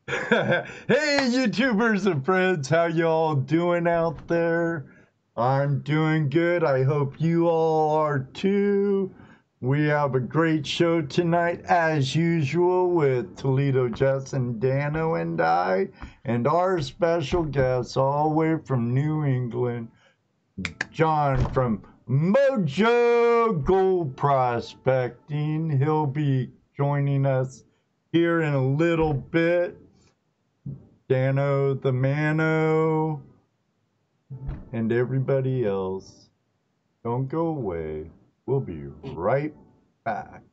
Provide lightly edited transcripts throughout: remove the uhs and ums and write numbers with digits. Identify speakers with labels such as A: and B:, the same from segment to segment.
A: Hey, YouTubers and friends, how y'all doing out there? I'm doing good. I hope you all are too. We have a great show tonight, as usual, with ToledoJess and Dano and I, and our special guest all the way from New England, John from MoJo Gold Prospecting. He'll be joining us here in a little bit. Dano the Mano, and everybody else. Don't go away. We'll be right back.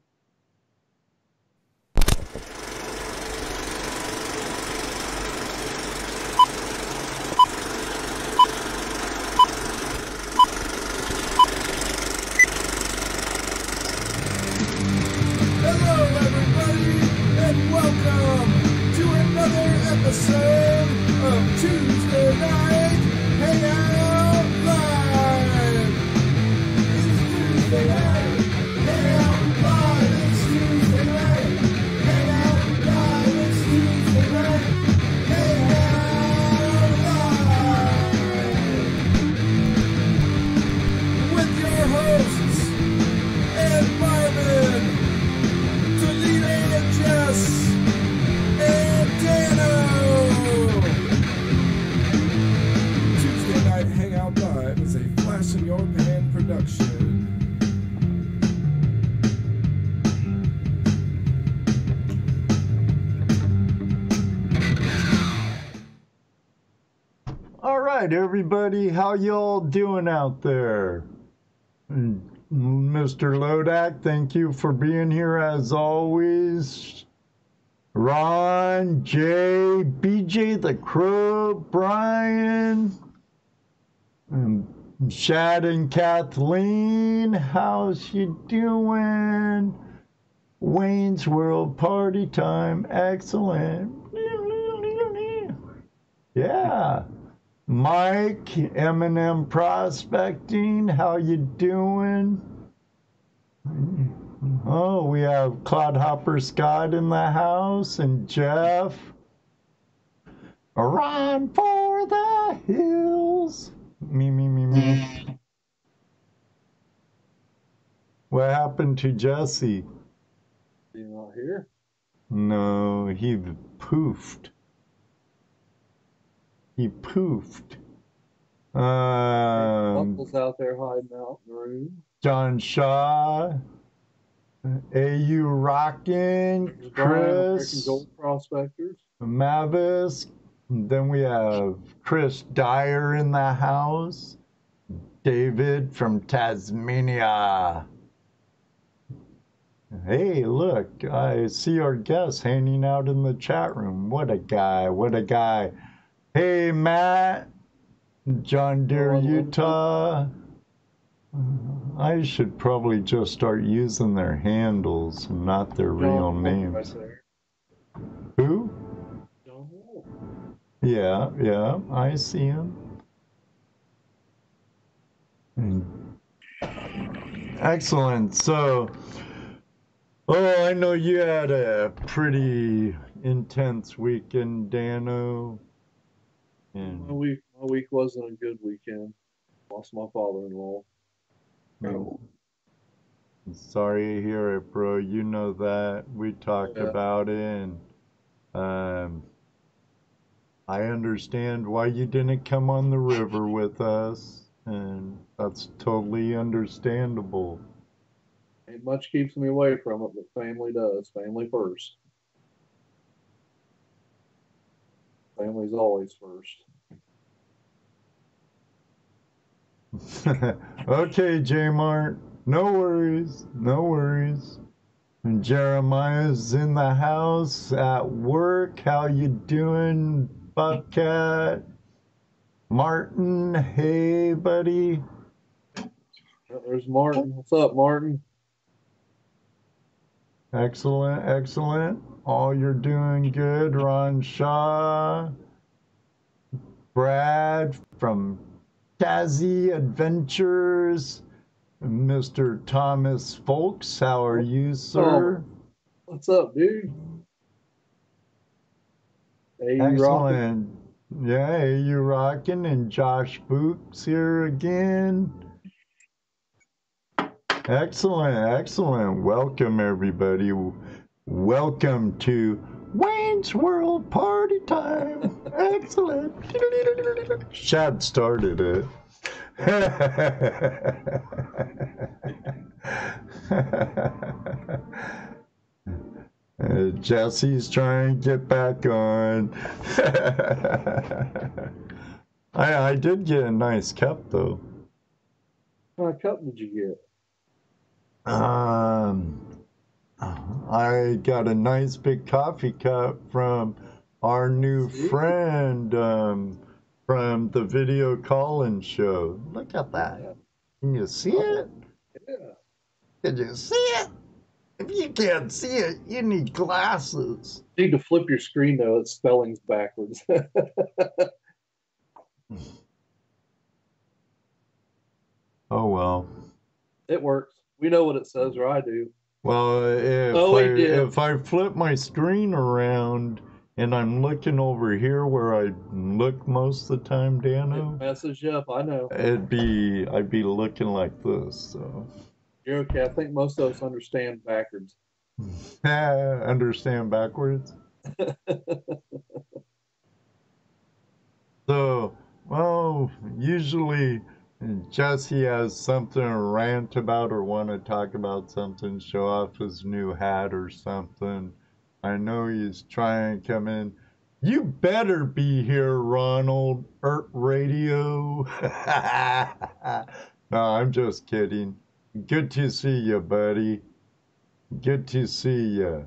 B: Hello, everybody, and welcome to another episode of Tuesday Night Hangout Live. It's Tuesday Night Hangout Live. It's Tuesday Night Hangout Live. It's Tuesday Night Hangout Live. With your hosts, Ann Higelmire, ToledoJess, and Dano. Tuesday Night Hangout Live is a Flash in Your Pan production.
A: All right, everybody, how y'all doing out there? Mr. Lodak, thank you for being here as always. Ron, Jay, BJ the Crow, Brian, Shad and Kathleen, how's you doing? Wayne's World Party Time, excellent. Yeah. Mike, M&M Prospecting, how you doing? Oh, we have Clodhopper Scott in the house, and Jeff. Run for the hills. Me. What happened to Jesse?
C: You not here?
A: No, he poofed. He poofed.
C: Buckle's out there hiding out in the room.
A: John Shaw, AU Rockin', Chris,
C: Gold Prospectors,
A: Mavis. Then we have Chris Dyer in the house, David from Tasmania. Hey, look, I see our guest hanging out in the chat room. What a guy, what a guy. Hey, Matt, John Deere, Utah. I should probably just start using their handles and not their real names. Who? Yeah, I see him. Excellent. So, I know you had a pretty intense weekend, Dano.
C: And my week wasn't a good weekend. Lost my father-in-law.
A: Oh. Sorry to hear it, bro. You know that. We talked about it, and I understand why you didn't come on the river with us, and that's totally understandable.
C: Ain't much keeps me away from it, but family does. Family first. Family's always first.
A: Okay, J-Mart. No worries. No worries. And Jeremiah's in the house at work. How you doing, Bobcat? Martin, hey, buddy.
C: There's Martin. What's up, Martin?
A: Excellent, excellent. All you're doing good. Ron Shaw. Brad from Tazzy Adventures. Mr. Thomas Folks, how are you, sir?
C: What's up, dude? Hey, you rocking?
A: Excellent. Yeah, hey, you rocking, and Josh Book's here again. Excellent, excellent. Welcome, everybody. Welcome to Wayne's World Party Time. Excellent. Shad started it. Jesse's trying to get back on. I did get a nice cup, though.
C: What kind of cup did you
A: I got a nice big coffee cup from our new friend from the video call-in show. Look at that.
C: Yeah.
A: Can you see it?
C: Yeah.
A: Can you see it? If you can't see it, you need glasses.
C: You need to flip your screen, though. Its spelling's backwards.
A: Oh, well.
C: It works. We know what it says, or I do.
A: Well, if I flip my screen around and I'm looking over here where I look most of the time, Dano,
C: It messes you up, I know.
A: I'd be looking like this. So
C: You're okay. I think most of us understand backwards.
A: understand backwards. So, well, usually Jesse has something to rant about or want to talk about something, show off his new hat or something. I know he's trying to come in. You better be here, Ronald. Radio. No, I'm just kidding. Good to see you, buddy. Good to see you.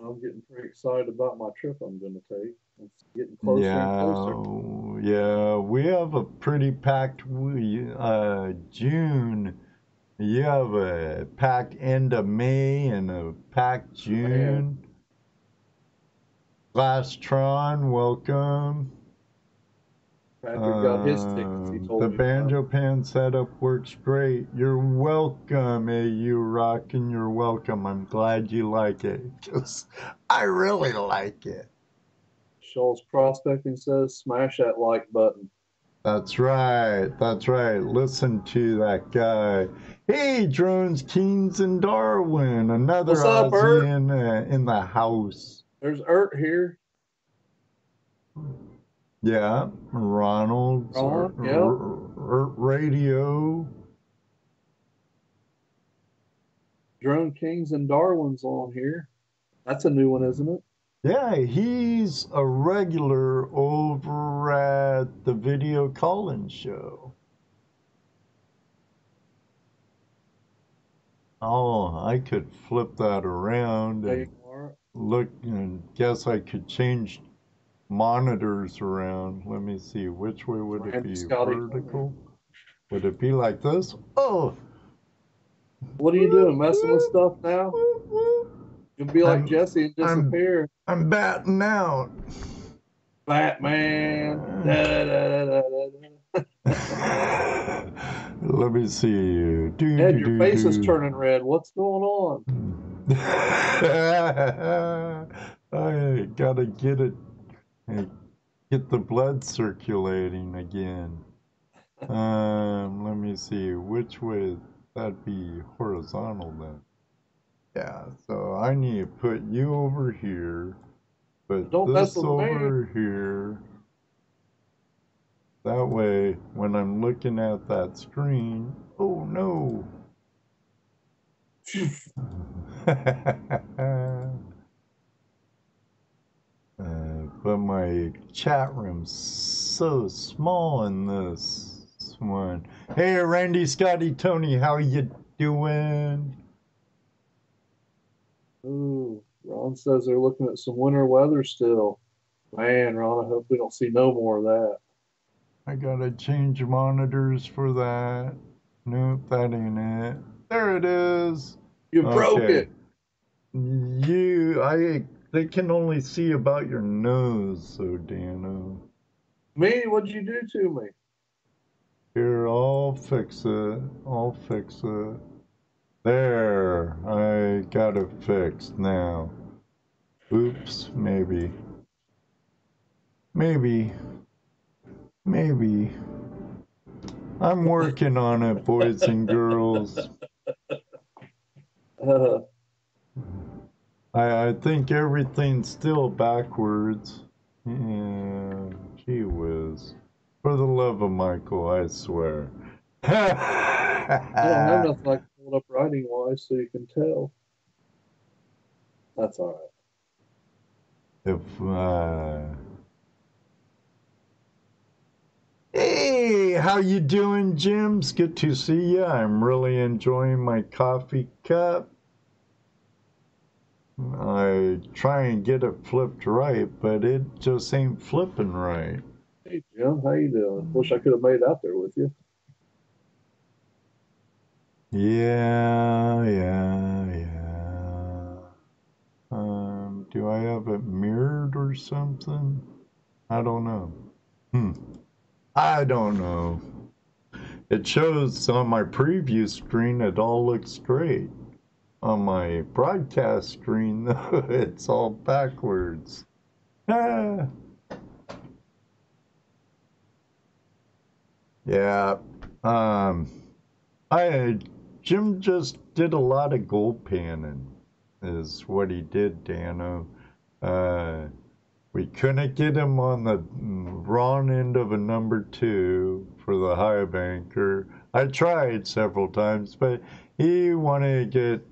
C: I'm getting pretty excited about my trip I'm going to take. It's getting closer and closer.
A: Yeah, we have a pretty packed June. You have a packed end of May and a packed June. Last Tron, welcome.
C: Patrick got his tickets, he told
A: the
C: me
A: banjo pan setup works great. You're welcome, AU Rockin', you're welcome. I'm glad you like it. Just, I really like it.
C: Shoals Prospecting says, smash that like button.
A: That's right. That's right. Listen to that guy. Hey, Drones, Keens, and Darwin. Another
C: What's up,
A: Aussie in the house.
C: There's Ert here.
A: Yeah, Ronald's Radio.
C: Drone Kings and Darwin's on here. That's a new one, isn't it?
A: Yeah, he's a regular over at the video call-in show. Oh, I could flip that around and look, and guess I could change monitors around. Let me see, which way would it be? Vertical? Would it be like this? Oh!
C: What are you doing? Messing with stuff now? You'll be like Jesse and disappear.
A: I'm batting out.
C: Batman.
A: Let me see.
C: Ed, your face is turning red. What's going on?
A: I gotta get it. Get the blood circulating again. Let me see. Which way? That'd be horizontal then. Yeah, so I need to put you over here, put this over here. That way, when I'm looking at that screen, oh no. But my chat room's so small in this one. Hey, Randy, Scotty, Tony, how you doing?
C: Ooh, Ron says they're looking at some winter weather still. Man, Ron, I hope we don't see no more of that.
A: I gotta change monitors for that. Nope, that ain't it. There it is.
C: You broke it.
A: They can only see about your nose, so Dano.
C: Me? What'd you do to me?
A: Here, I'll fix it. I'll fix it. There, I got it fixed now. Oops, maybe. Maybe. Maybe. I'm working on it, boys and girls. I think everything's still backwards. Yeah, gee whiz. For the love of Michael, I swear.
C: I don't have nothing I can hold up writing wise so you can tell. That's all right.
A: Hey, how you doing, Jims? Good to see you. I'm really enjoying my coffee cup. I try and get it flipped right, but it just ain't flipping right.
C: Hey, Jim, how you doing? Wish I could have made it out there with you.
A: Yeah. Do I have it mirrored or something? I don't know. I don't know. It shows on my preview screen it all looks great. On my broadcast screen, though, it's all backwards. Ah. Yeah. Jim just did a lot of gold panning, is what he did, Dano. We couldn't get him on the wrong end of a number 2 for the high banker. I tried several times, but he wanted to get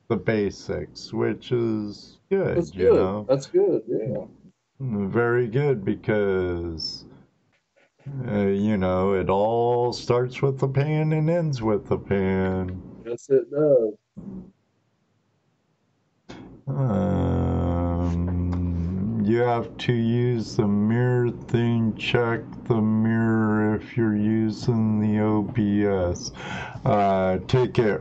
A: the basics, which is good.
C: That's good.
A: You know?
C: That's good, yeah.
A: Very good, because you know, it all starts with the pan and ends with the pan.
C: Yes, it does.
A: You have to use the mirror thing. Check the mirror if you're using the OBS. Take it.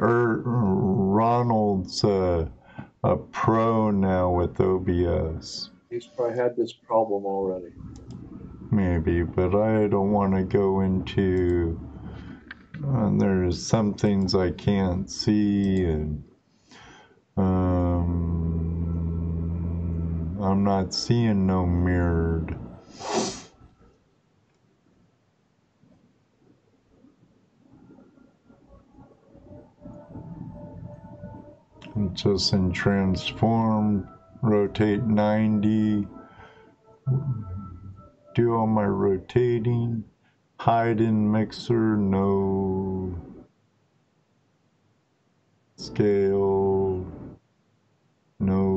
A: Ronald's a pro now with OBS.
C: He's probably had this problem already.
A: Maybe, but I don't want to go into. There's some things I can't see, and I'm not seeing no mirrored. Just in transform, rotate 90, do all my rotating, hide in mixer, no scale, no.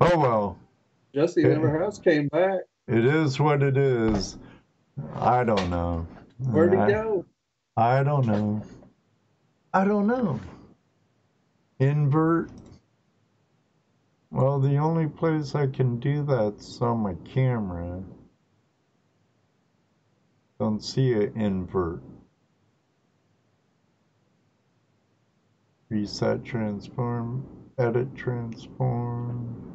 A: Oh well.
C: Jesse never has came back.
A: It is what it is. I don't know.
C: Where'd he go?
A: I don't know. Invert. Well, the only place I can do that's on my camera. Don't see it invert. Reset transform. Edit transform.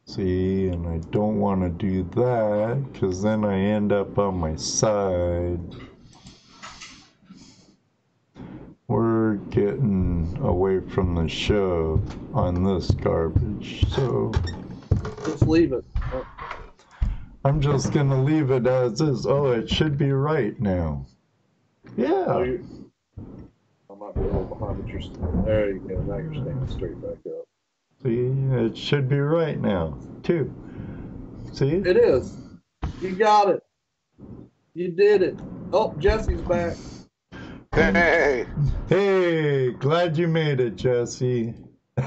A: See, and I don't want to do that because then I end up on my side. We're getting away from the show on this garbage, so
C: just leave it.
A: I'm just gonna leave it as is. Oh, it should be right now. Yeah.
C: Oh, I might be a little behind, but you're still there. You go. Now you're standing straight back up.
A: See, it should be right now, too. See?
C: It is. You got it. You did it. Oh, Jesse's back.
D: Hey.
A: Hey, glad you made it, Jesse.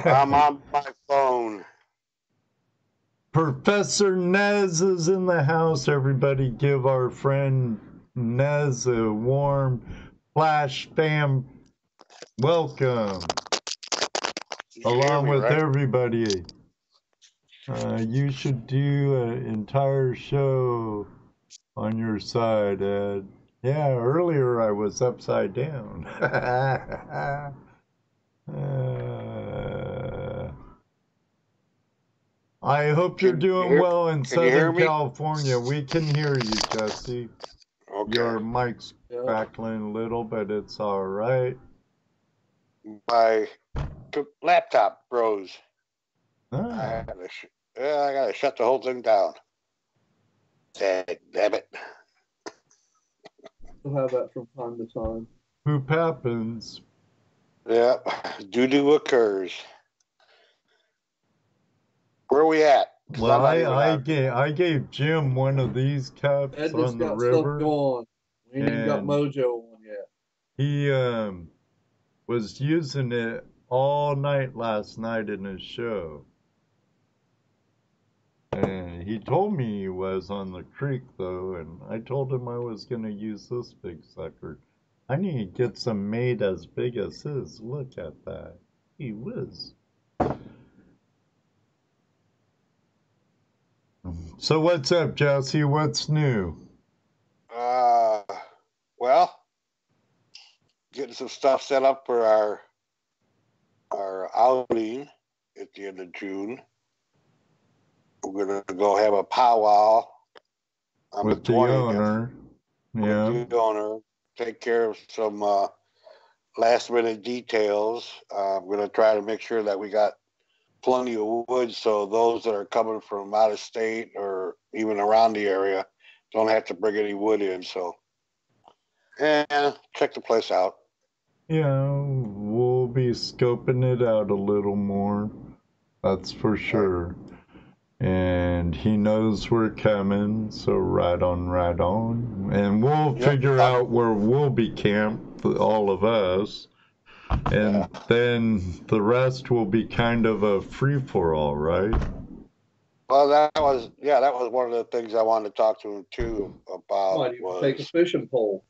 D: I'm on my phone.
A: Professor Nez is in the house. Everybody give our friend Nez a warm flash spam welcome. Along with everybody. You should do an entire show on your side, Ed. Yeah, earlier I was upside down. I hope you're doing well in
D: Can you hear
A: Southern
D: me?
A: California. We can hear you, Jesse.
D: Okay.
A: Your mic's crackling a little, but it's all right.
D: My laptop froze.
A: Ah.
D: I gotta shut the whole thing down. Damn it.
C: We'll have that from time to time.
A: Poop happens.
D: Yeah, doo-doo occurs. Where are we at?
A: Well, I gave Jim one of these caps
C: Ed
A: on
C: just
A: the
C: got
A: river.
C: stuff going. We ain't even got
A: and
C: MoJo on yet.
A: He was using it all night last night in his show. And he told me he was on the creek, though, and I told him I was going to use this big sucker. I need to get some made as big as his. Look at that. He whiz. So what's up, Jesse? What's new?
D: Well, getting some stuff set up for our outing at the end of June. We're gonna go have a powwow on
A: With
D: the 20th.
A: Owner. Yeah.
D: With the owner. Take care of some last minute details. I'm gonna try to make sure that we got plenty of wood so those that are coming from out of state or even around the area don't have to bring any wood in. So, and check the place out.
A: Yeah, we'll be scoping it out a little more. That's for sure. And he knows we're coming, so right on, right on. And we'll figure out where we'll be camped, all of us. And then the rest will be kind of a free-for-all, right?
C: Well, that was one of the things I wanted to talk to him too about.
B: Might even take a fishing pole.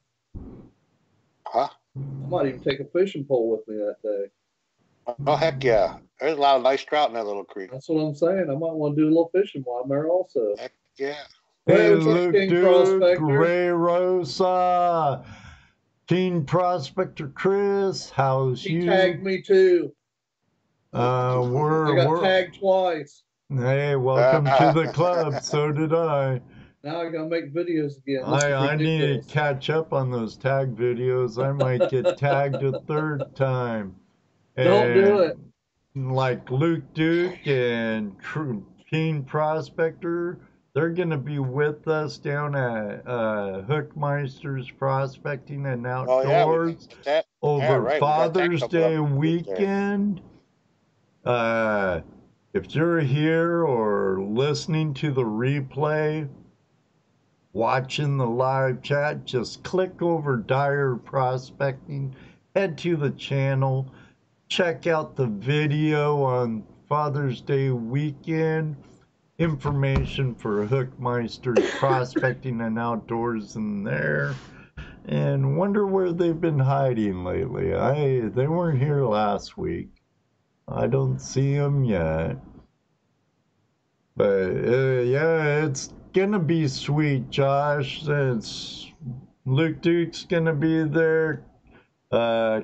C: Huh?
B: I might even take a fishing pole with me that day.
C: Oh, heck yeah. There's a lot of nice trout in that little creek.
B: That's what I'm saying. I might want to do a little fishing while I'm there also.
C: Heck yeah.
A: Hey,
B: what's up,
A: Luke
B: King
A: Duke,
B: Prospector?
A: Ray Rosa, King Prospector Chris, how's
B: He
A: you?
B: tagged me too.
A: I
B: I got tagged twice.
A: Hey, welcome to the club. So did I.
B: Now I gotta make videos again. This is
A: I need to
B: ridiculous.
A: catch up on those tag videos. I might get tagged a third time.
B: Don't do it.
A: Like Luke Duke and King Prospector, they're going to be with us down at Hookmeister's Prospecting and Outdoors over Father's Day weekend. If you're here or listening to the replay, watching the live chat, just click over Dyer Prospecting, head to the channel, check out the video on Father's Day weekend, information for Hookmeister's Prospecting and Outdoors in there, and wonder where they've been hiding lately. They weren't here last week. I don't see them yet. But yeah, it's gonna be sweet, Josh. It's Luke Duke's gonna be there.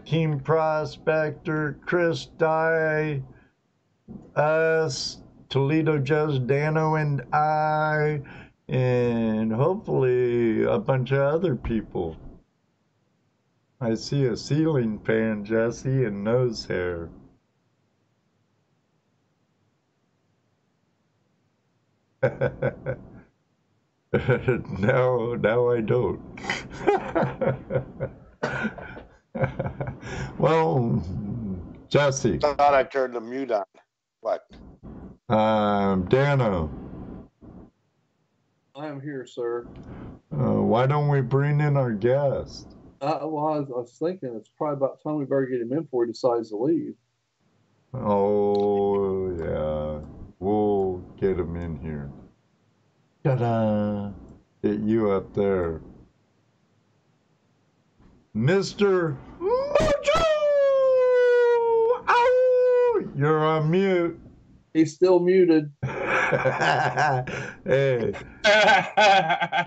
A: King Prospector, Chris Dye, us, ToledoJess, Dano, and I, and hopefully a bunch of other people. I see a ceiling fan, Jesse, and nose hair. Now I don't. Well, Jesse.
C: I thought I turned the mute on. What?
A: Dano.
B: I am here, sir.
A: Why don't we bring in our guest?
B: I was thinking it's probably about time we better get him in before he decides to leave.
A: Oh, yeah. We'll get him in here. Ta-da! Get you up there. Mr. MoJo! Ow! You're on mute.
B: He's still muted.
A: Hey.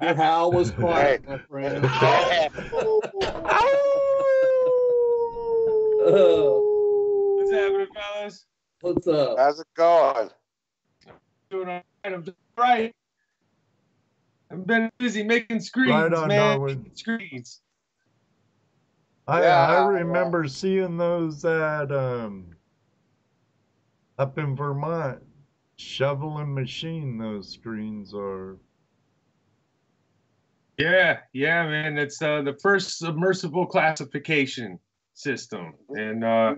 B: Your howl was quiet, my friend.
E: What's happening, fellas?
B: What's up?
C: How's it going?
E: doing all right. I'm doing all right. I've been busy making screens,
A: Right on,
E: man.
A: Darwin.
E: Screens.
A: I remember seeing those at up in Vermont. Shoveling machine, those screens are.
E: Yeah, man. It's the first submersible classification system, and I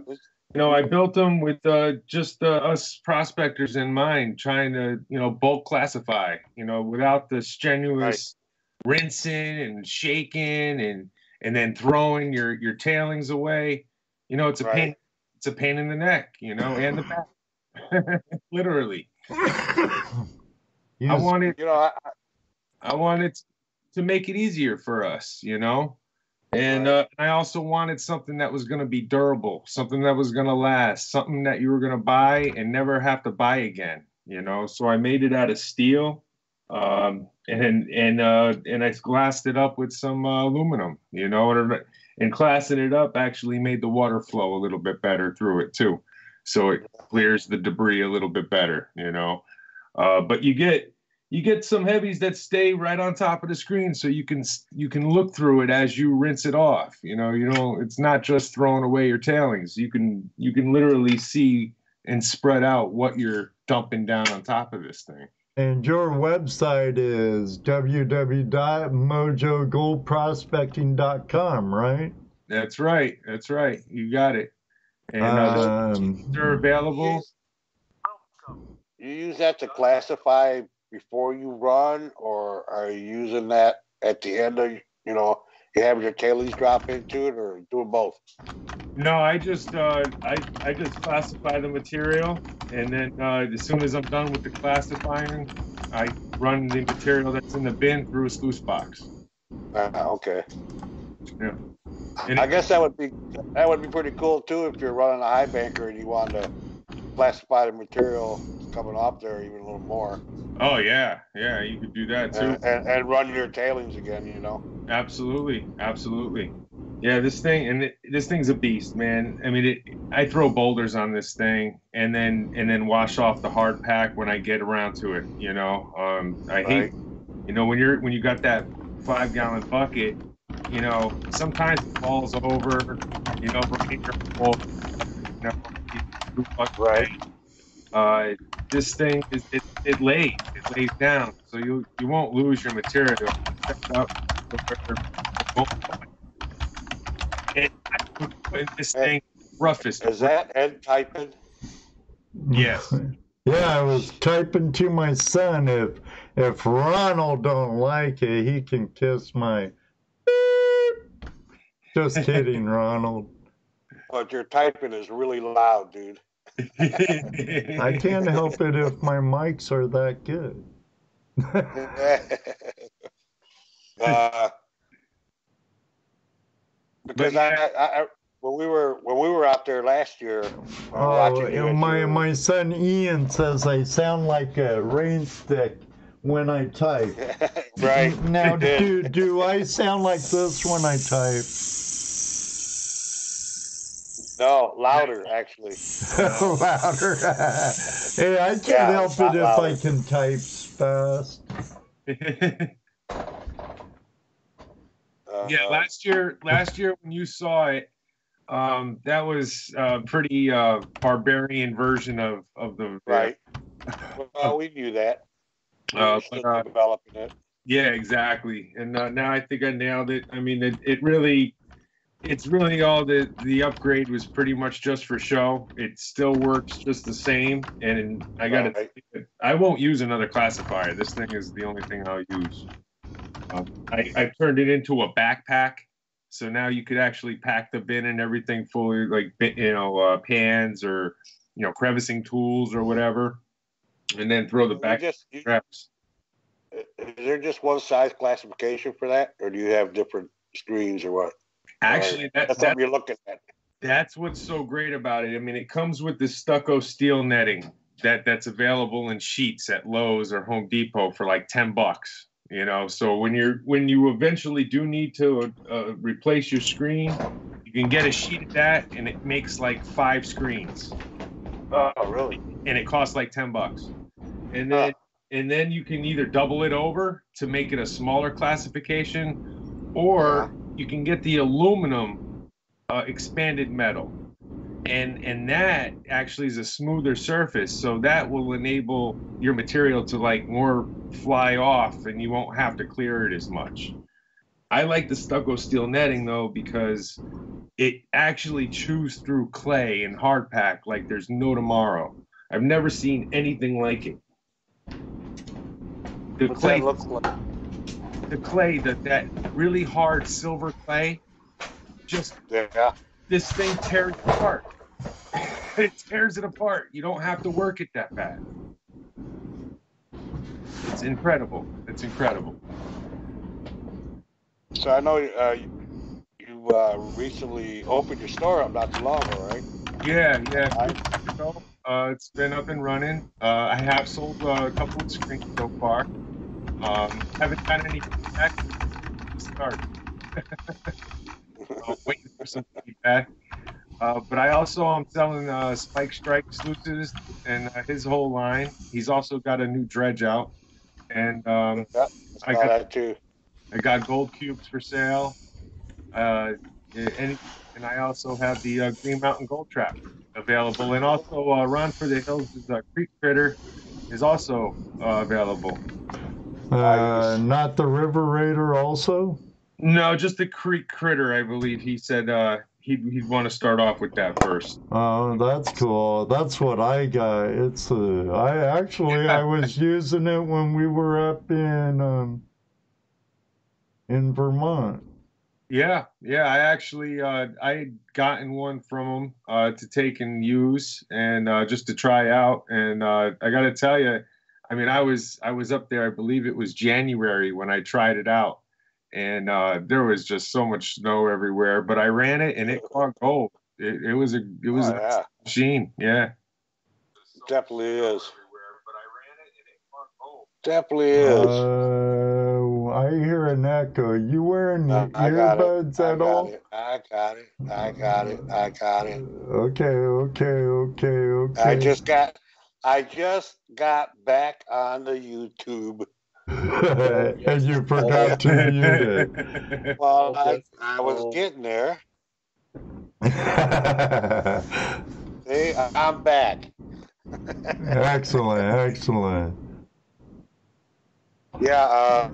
E: built them with just us prospectors in mind, trying to bulk classify, without the strenuous rinsing and shaking and then throwing your tailings away. It's a pain. It's a pain in the neck, and the back. Literally. I wanted to make it easier for us, and I also wanted something that was going to be durable, something that was going to last, something that you were going to buy and never have to buy again, so I made it out of steel, and I glassed it up with some aluminum, and glassing it up actually made the water flow a little bit better through it too. So it clears the debris a little bit better, but you get some heavies that stay right on top of the screen, so you can look through it as you rinse it off. It's not just throwing away your tailings. You can literally see and spread out what you're dumping down on top of this thing.
A: And your website is www.mojogoldprospecting.com, right?
E: That's right. You got it. And they're available.
D: You use that to classify before you run, or are you using that at the end of, you have your tailings drop into it, or doing both?
E: No, I just classify the material, and then as soon as I'm done with the classifying, I run the material that's in the bin through a sluice box.
D: Okay.
E: Yeah.
D: I guess that would be pretty cool too if you're running a high banker and you want to classify the material coming off there even a little more.
E: Oh yeah, you could do that too.
D: And run your tailings again,
E: Absolutely. Yeah, this thing's a beast, man. I mean, I throw boulders on this thing and then wash off the hard pack when I get around to it. I hate, when you got that 5-gallon bucket. Sometimes it falls over, right. This thing it lays down, so you won't lose your material. And I put this thing roughest.
D: Is that Ed typing?
E: Yes.
A: Yeah, I was typing to my son. If Ronald don't like it, he can kiss my. Just kidding, Ronald.
D: But your typing is really loud, dude.
A: I can't help it if my mics are that good.
D: Because I when we were out there last year,
A: my son Ian says I sound like a rain stick when I type.
D: Right.
A: Now, do I sound like this when I type?
D: No, louder, actually.
A: Louder. Hey, I can't help it if louder. I can type fast.
E: Yeah, last year when you saw it, that was a pretty barbarian version of the.
D: Right. Well, we knew that. We're still developing it.
E: Yeah, exactly. And now I think I nailed it. I mean, it's really all the upgrade was pretty much just for show. It still works just the same. And I won't use another classifier. This thing is the only thing I'll use. I turned it into a backpack. So now you could actually pack the bin and everything fully, like, pans or, crevicing tools or whatever. And then throw the back straps.
D: Is there just one size classification for that? Or do you have different screens or what?
E: Actually,
D: that's what you're looking at.
E: That's what's so great about it. I mean, it comes with the stucco steel netting that's available in sheets at Lowe's or Home Depot for like $10. So when you eventually do need to replace your screen, you can get a sheet of that, and it makes like 5 screens.
D: Oh, really?
E: And it costs like $10. and then you can either double it over to make it a smaller classification, or you can get the aluminum expanded metal. And that actually is a smoother surface, so that will enable your material to like more fly off, and you won't have to clear it as much. I like the stucco steel netting though, because it actually chews through clay and hard pack like there's no tomorrow. I've never seen anything like it. The
D: What's
E: clay
D: that look like?
E: The clay, that really hard silver clay, just this thing tears it apart. It tears it apart. You don't have to work it that bad. It's incredible. It's incredible.
D: So I know you recently opened your store up not too long ago, right?
E: Yeah. It's been up and running. I have sold a couple of screens so far. Haven't got any feedback to start. Waiting for some feedback. But I also am selling Spike Strike Sluices and his whole line. He's also got a new dredge out, and I got
D: that too.
E: I got gold cubes for sale, and I also have the Green Mountain Gold Trap available, and also Run for the Hills' Creek Critter is also available.
A: Not the River Raider also?
E: No, just the Creek Critter. I believe he said he'd want to start off with that first.
A: Oh, that's cool. That's what I got. It's I was using it when we were up in Vermont.
E: Yeah. I actually I had gotten one from him to take and use and just to try out. And I got to tell you, I mean, I was up there. I believe it was January when I tried it out, and there was just so much snow everywhere. But I ran it, and it caught gold. It was a machine. Yeah,
D: it definitely is. Definitely is.
A: I hear an echo. You wearing earbuds at all?
D: I got it.
A: Okay.
D: I just got back on the YouTube.
A: And you forgot to mute it.
D: Well, I was getting there. See, I'm back.
A: Excellent.
D: Yeah,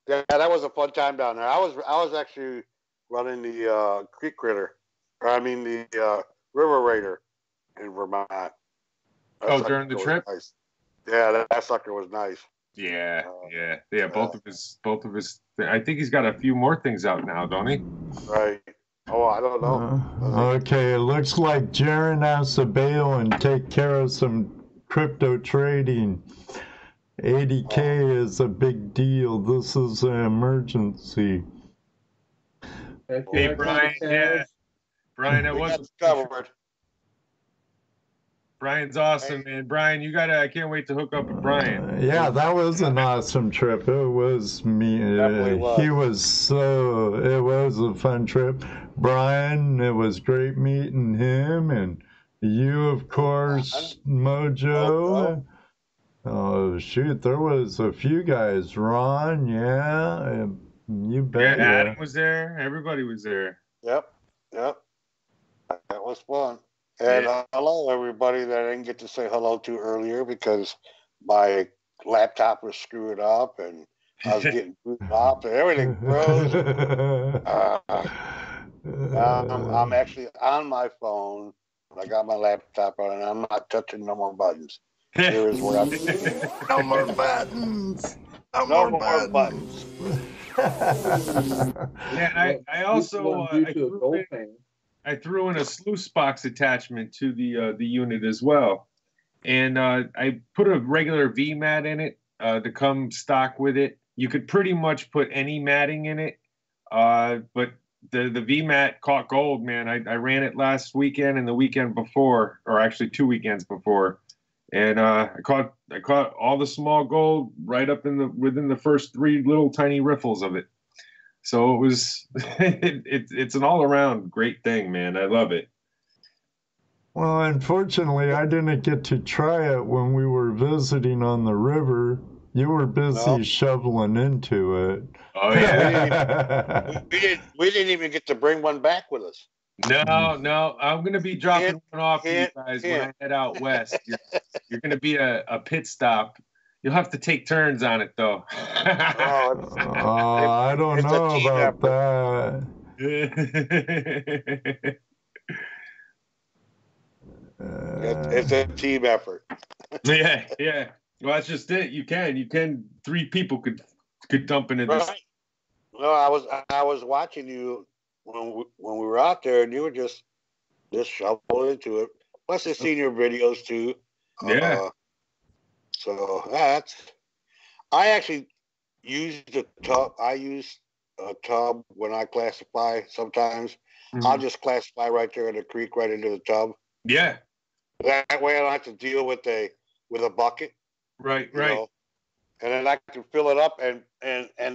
D: that was a fun time down there. I was actually running the Creek Critter. The River Raider in Vermont.
E: During the trip?
D: Nice. Yeah, that sucker was nice.
E: Yeah. Both of his. I think he's got a few more things out now, don't he?
D: Right. Oh, I don't know.
A: Okay, it looks like Jaron has to bail and take care of some crypto trading. 80K is a big deal. This is an emergency.
E: Hey, Brian. Yeah. Brian, it was
D: covered.
E: Brian's awesome, man. Brian, I can't wait to hook up with Brian.
A: Yeah, that was an awesome trip. It was me. It was a fun trip. Brian, it was great meeting him, and you, of course, MoJo. Oh, shoot, there was a few guys. Ron, yeah, you bet.
E: Yeah, Adam was there. Everybody was there.
D: Yep. That was fun. And hello, everybody that I didn't get to say hello to earlier because my laptop was screwed up and I was getting booted off and everything froze. I'm actually on my phone. I got my laptop on and I'm not touching no more buttons. Here is where I'm.
A: No more buttons.
D: No more buttons.
E: Yeah, I also I threw in a sluice box attachment to the unit as well, and I put a regular V mat in it to come stock with it. You could pretty much put any matting in it, but the V mat caught gold, man. I ran it last weekend and the weekend before, or actually 2 weekends before. And I caught all the small gold right up within the first 3 little tiny riffles of it. So it was it's an all around great thing, man. I love it.
A: Well, unfortunately, I didn't get to try it when we were visiting on the river. You were
D: No,
A: busy shoveling into it.
E: Oh
D: yeah,
E: yeah.
D: we didn't even get to bring one back with us.
E: No, no. I'm gonna be dropping one off for you
D: Hint,
E: guys when
D: hint.
E: I head out west. You're gonna be a pit stop. You'll have to take turns on it though.
D: Oh,
A: I don't
D: it's a
A: know
D: team
A: about
D: effort.
A: that.
D: It's a team effort.
E: Yeah, yeah. Well, that's just it. You can. 3 people could dump into this.
D: Right. No, I was watching you when we were out there, and you were just shoveling into it. Plus, I've seen your videos too.
E: Yeah.
D: So that's. I actually used a tub. I use a tub when I classify. Sometimes I'll just classify right there in the creek, right into the tub.
E: Yeah.
D: That way, I don't have to deal with a bucket.
E: Right.
D: You know? And then I can fill it up, and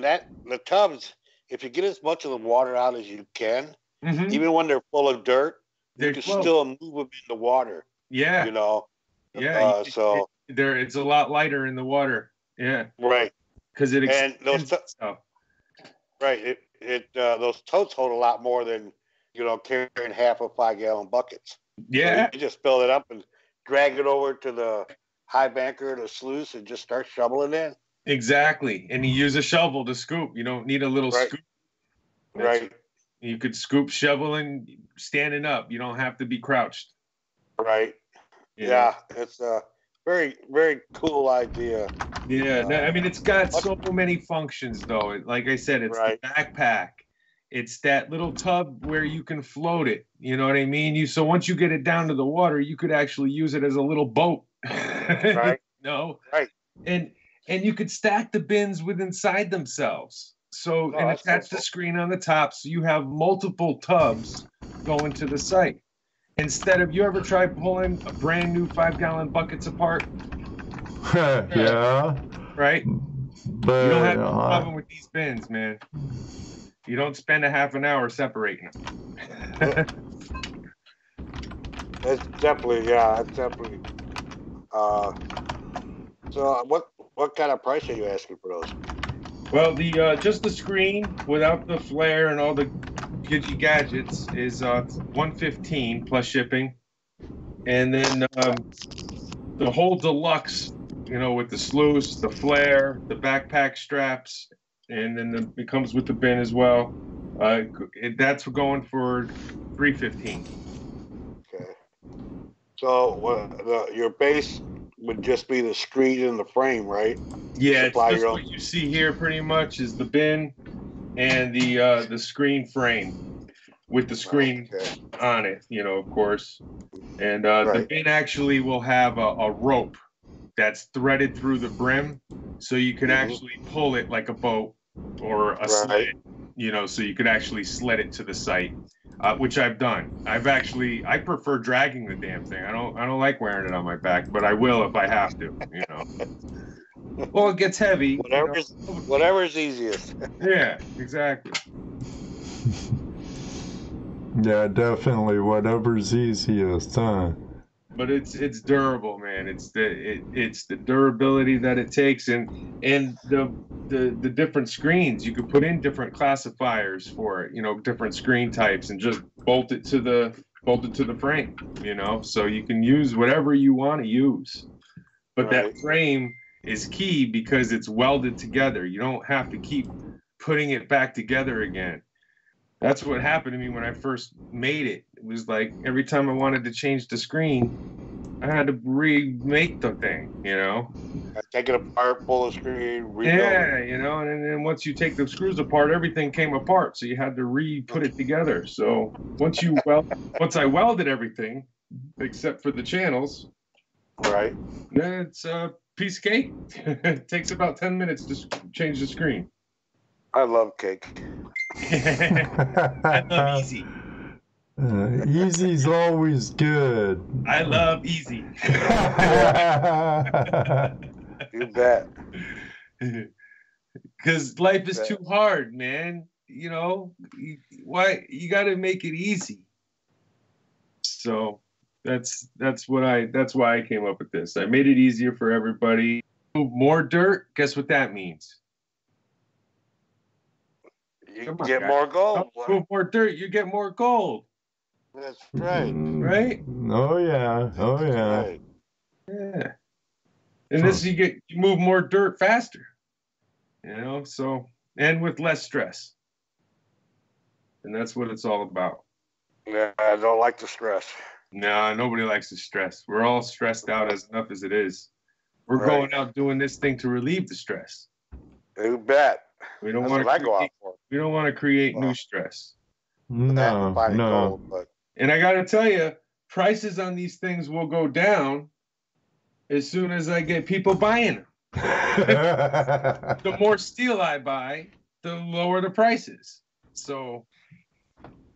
D: that the tubs. If you get as much of the water out as you can, even when they're full of dirt, you can still move them in the water.
E: Yeah.
D: You know.
E: Yeah.
D: So
E: it's a lot lighter in the water. Yeah.
D: Right.
E: Because it
D: and those
E: stuff.
D: Right. Those totes hold a lot more than carrying half of 5-gallon buckets.
E: Yeah.
D: So you just fill it up and drag it over to the high banker, the sluice, and just start shoveling in.
E: Exactly. And you use a shovel to scoop. You don't need a little scoop.
D: Right.
E: You could scoop shoveling standing up. You don't have to be crouched.
D: Right. Yeah. It's a very, very cool idea.
E: Yeah. I mean, it's got so many functions, though. Like I said, it's the backpack. It's that little tub where you can float it. You know what I mean? So once you get it down to the water, you could actually use it as a little boat.
D: Right.
E: No.
D: Right.
E: And you could stack the bins inside themselves. So and attach the screen on the top, so you have multiple tubs going to the site. Instead of, you ever try pulling a brand new 5-gallon buckets apart?
A: Yeah.
E: Right?
A: But
E: you don't have no problem with these bins, man. You don't spend a half an hour separating them.
D: It's definitely. So what kind of price are you asking for those?
E: Well, the just the screen without the flare and all the gadgets is $115 plus shipping, and then the whole deluxe, with the sluice, the flare, the backpack straps, and then it comes with the bin as well. That's going for $315.
D: Okay. So your base would just be the screen and the frame, right?
E: Yeah, it's just what you see here pretty much is the bin and the screen frame with the screen on it, of course. And the bin actually will have a rope that's threaded through the brim, so you could actually pull it like a boat or a sled, so you could actually sled it to the site. Which I've done. I prefer dragging the damn thing. I don't like wearing it on my back, but I will if I have to, Well, it gets heavy.
D: Whatever's easiest.
E: Yeah, exactly.
A: Yeah, definitely. Whatever's easiest, huh?
E: But it's durable, man. It's the durability that it takes, and the different screens. You could put in different classifiers for it, different screen types, and just bolt it to the frame, so you can use whatever you want to use. But that frame is key because it's welded together. You don't have to keep putting it back together again. That's what happened to me when I first made it. It was like every time I wanted to change the screen, I had to remake the thing,
D: Take it apart, pull the screen, rebuild
E: it. And then once you take the screws apart, everything came apart. So you had to re-put it together. So once I welded everything, except for the channels,
D: then
E: it's a piece of cake. It takes about 10 minutes to change the screen.
D: I love cake.
E: I love easy.
A: Easy's always good.
E: I love easy.
D: You bet.
E: Because life is too hard, man. Why you got to make it easy. So That's why I came up with this. I made it easier for everybody. More dirt. Guess what that means?
D: You get more gold.
E: Move more dirt, you get more gold.
D: That's right.
E: Right?
A: Oh yeah. Oh yeah.
D: Right.
E: Yeah. And this you move more dirt faster. You know, so and with less stress. And that's what it's all about.
D: Yeah, I don't like the stress.
E: No, nobody likes the stress. We're all stressed out enough as it is. We're
D: Right.
E: going out doing this thing to relieve the stress.
D: You bet.
E: We don't
D: That's
E: want
D: what
E: to
D: I go out for.
E: We don't want to create new stress.
A: No,
D: Gold, but
E: And I got to tell you, prices on these things will go down as soon as I get people buying them. The more steel I buy, the lower the prices. So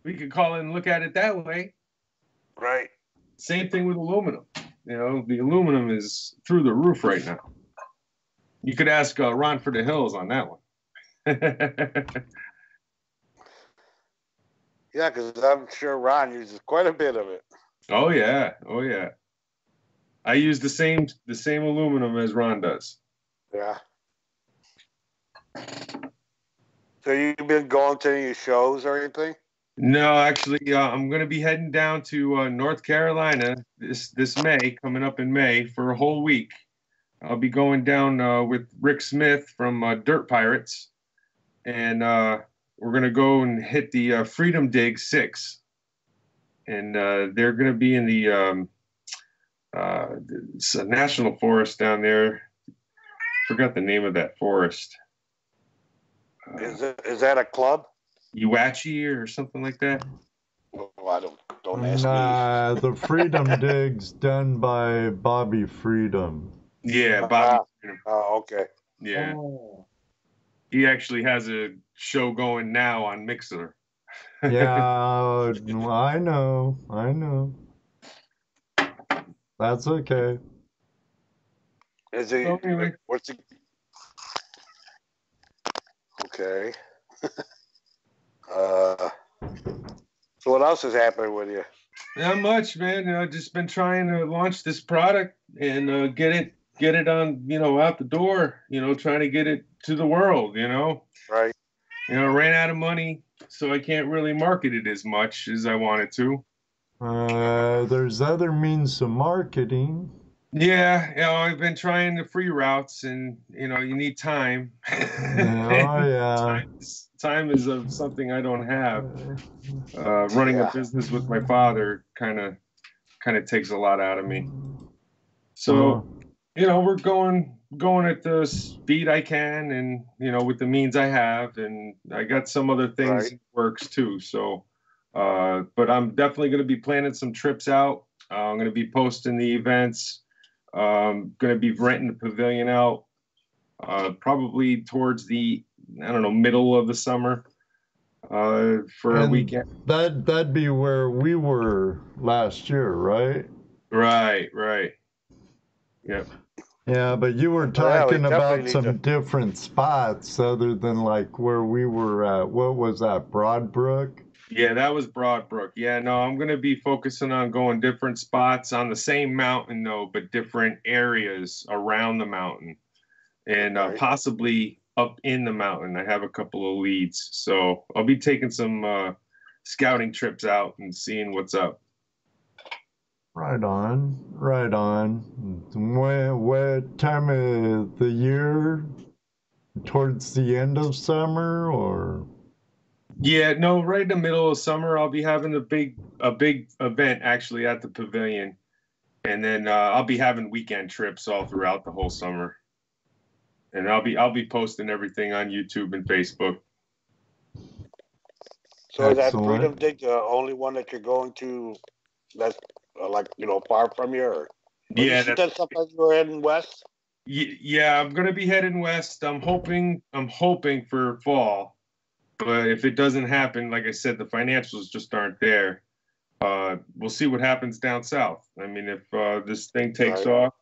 E: we could call it and look at it that way.
D: right.
E: Same thing with aluminum. You know, the aluminum is through the roof right now. You could ask Ron for the Hills on that one.
D: Yeah, because I'm sure Ron uses quite a bit of it.
E: Oh yeah. I use the same aluminum as Ron does.
D: Yeah. So you've been going to any shows or anything?
E: No, actually, I'm going to be heading down to North Carolina this May, coming up in May for a whole week. I'll be going down with Rick Smith from Dirt Pirates, and we're going to go and hit the Freedom Dig 6. And they're going to be in the national forest down there. Forgot the name of that forest.
D: Is that a club?
E: Uachi or something like that?
D: Well, I don't ask
A: Nah, the Freedom Dig's done by Bobby Freedom.
E: Yeah, Bobby Freedom.
D: Oh, okay.
E: Yeah.
C: Oh.
E: He actually has a show going now on Mixer.
A: Yeah, I know. That's okay.
D: Is it?
E: So anyway.
D: What's it? Okay. So what else is happening with you?
E: Not much, man. I've just been trying to launch this product and get it on, out the door, trying to get it to the world,
D: Right.
E: Ran out of money, so I can't really market it as much as I wanted to.
A: There's other means of marketing.
E: Yeah, I've been trying the free routes, and you need time.
A: Oh yeah.
E: Time is something I don't have. Running a business with my father kind of takes a lot out of me. So, we're going at the speed I can, and with the means I have, and I got some other things in the works too. So, but I'm definitely going to be planning some trips out. I'm going to be posting the events. Going to be renting the pavilion out probably towards the middle of the summer for a weekend.
A: That'd be where we were last year, right?
E: Right. Yep.
A: Yeah, but you were talking about some different spots other than like where we were at. What was that, Broadbrook?
E: Yeah, that was Broadbrook. Yeah, no, I'm going to be focusing on going different spots on the same mountain, though, but different areas around the mountain and possibly up in the mountain. I have a couple of leads. So I'll be taking some scouting trips out and seeing what's up.
A: Right on. What time of the year? Towards the end of summer or?
E: Yeah, no, right in the middle of summer, I'll be having a big event actually at the pavilion, and then I'll be having weekend trips all throughout the whole summer, and I'll be posting everything on YouTube and Facebook.
D: So is that Freedom Dig the only one that you're going to? That's far from you. Or
E: yeah,
D: that's something you were heading west.
E: Yeah, I'm gonna be heading west. I'm hoping for fall. But if it doesn't happen, like I said, the financials just aren't there. We'll see what happens down south. I mean, if this thing takes off,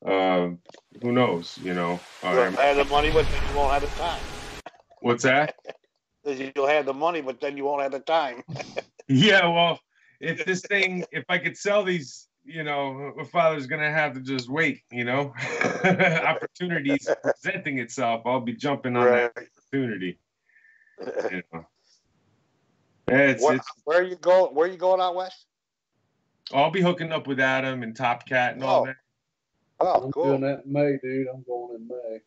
E: who knows?
D: You'll have the money, but then you won't have the time.
E: What's that?
D: You'll have the money, but then you won't have the time.
E: Yeah, well, if I could sell these, my father's gonna have to just wait, opportunities presenting itself. I'll be jumping on that opportunity.
D: Where are you going out west?
E: I'll be hooking up with Adam and Top Cat and all that.
D: Oh,
C: I'm
D: cool.
C: doing that in May, dude. I'm going in May.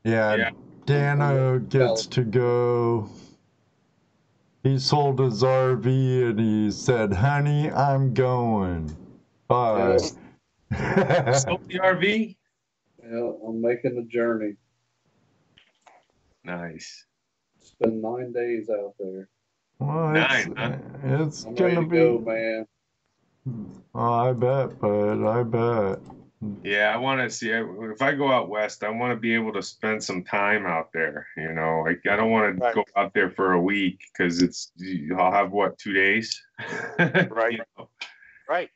A: Yeah, Dano gets to go. He sold his RV and he said, honey, I'm going. Bye.
C: Yeah.
E: Sold the RV?
C: Yeah, I'm making the journey.
E: Nice.
C: Spend 9 days out there.
A: Well, it's
C: I'm
A: gonna
C: ready to go, man.
A: Oh, I bet, bud. I bet.
E: Yeah, I want to see. If I go out west, I want to be able to spend some time out there. I don't want to go out there for a week because I'll have 2 days.
D: Right. Right.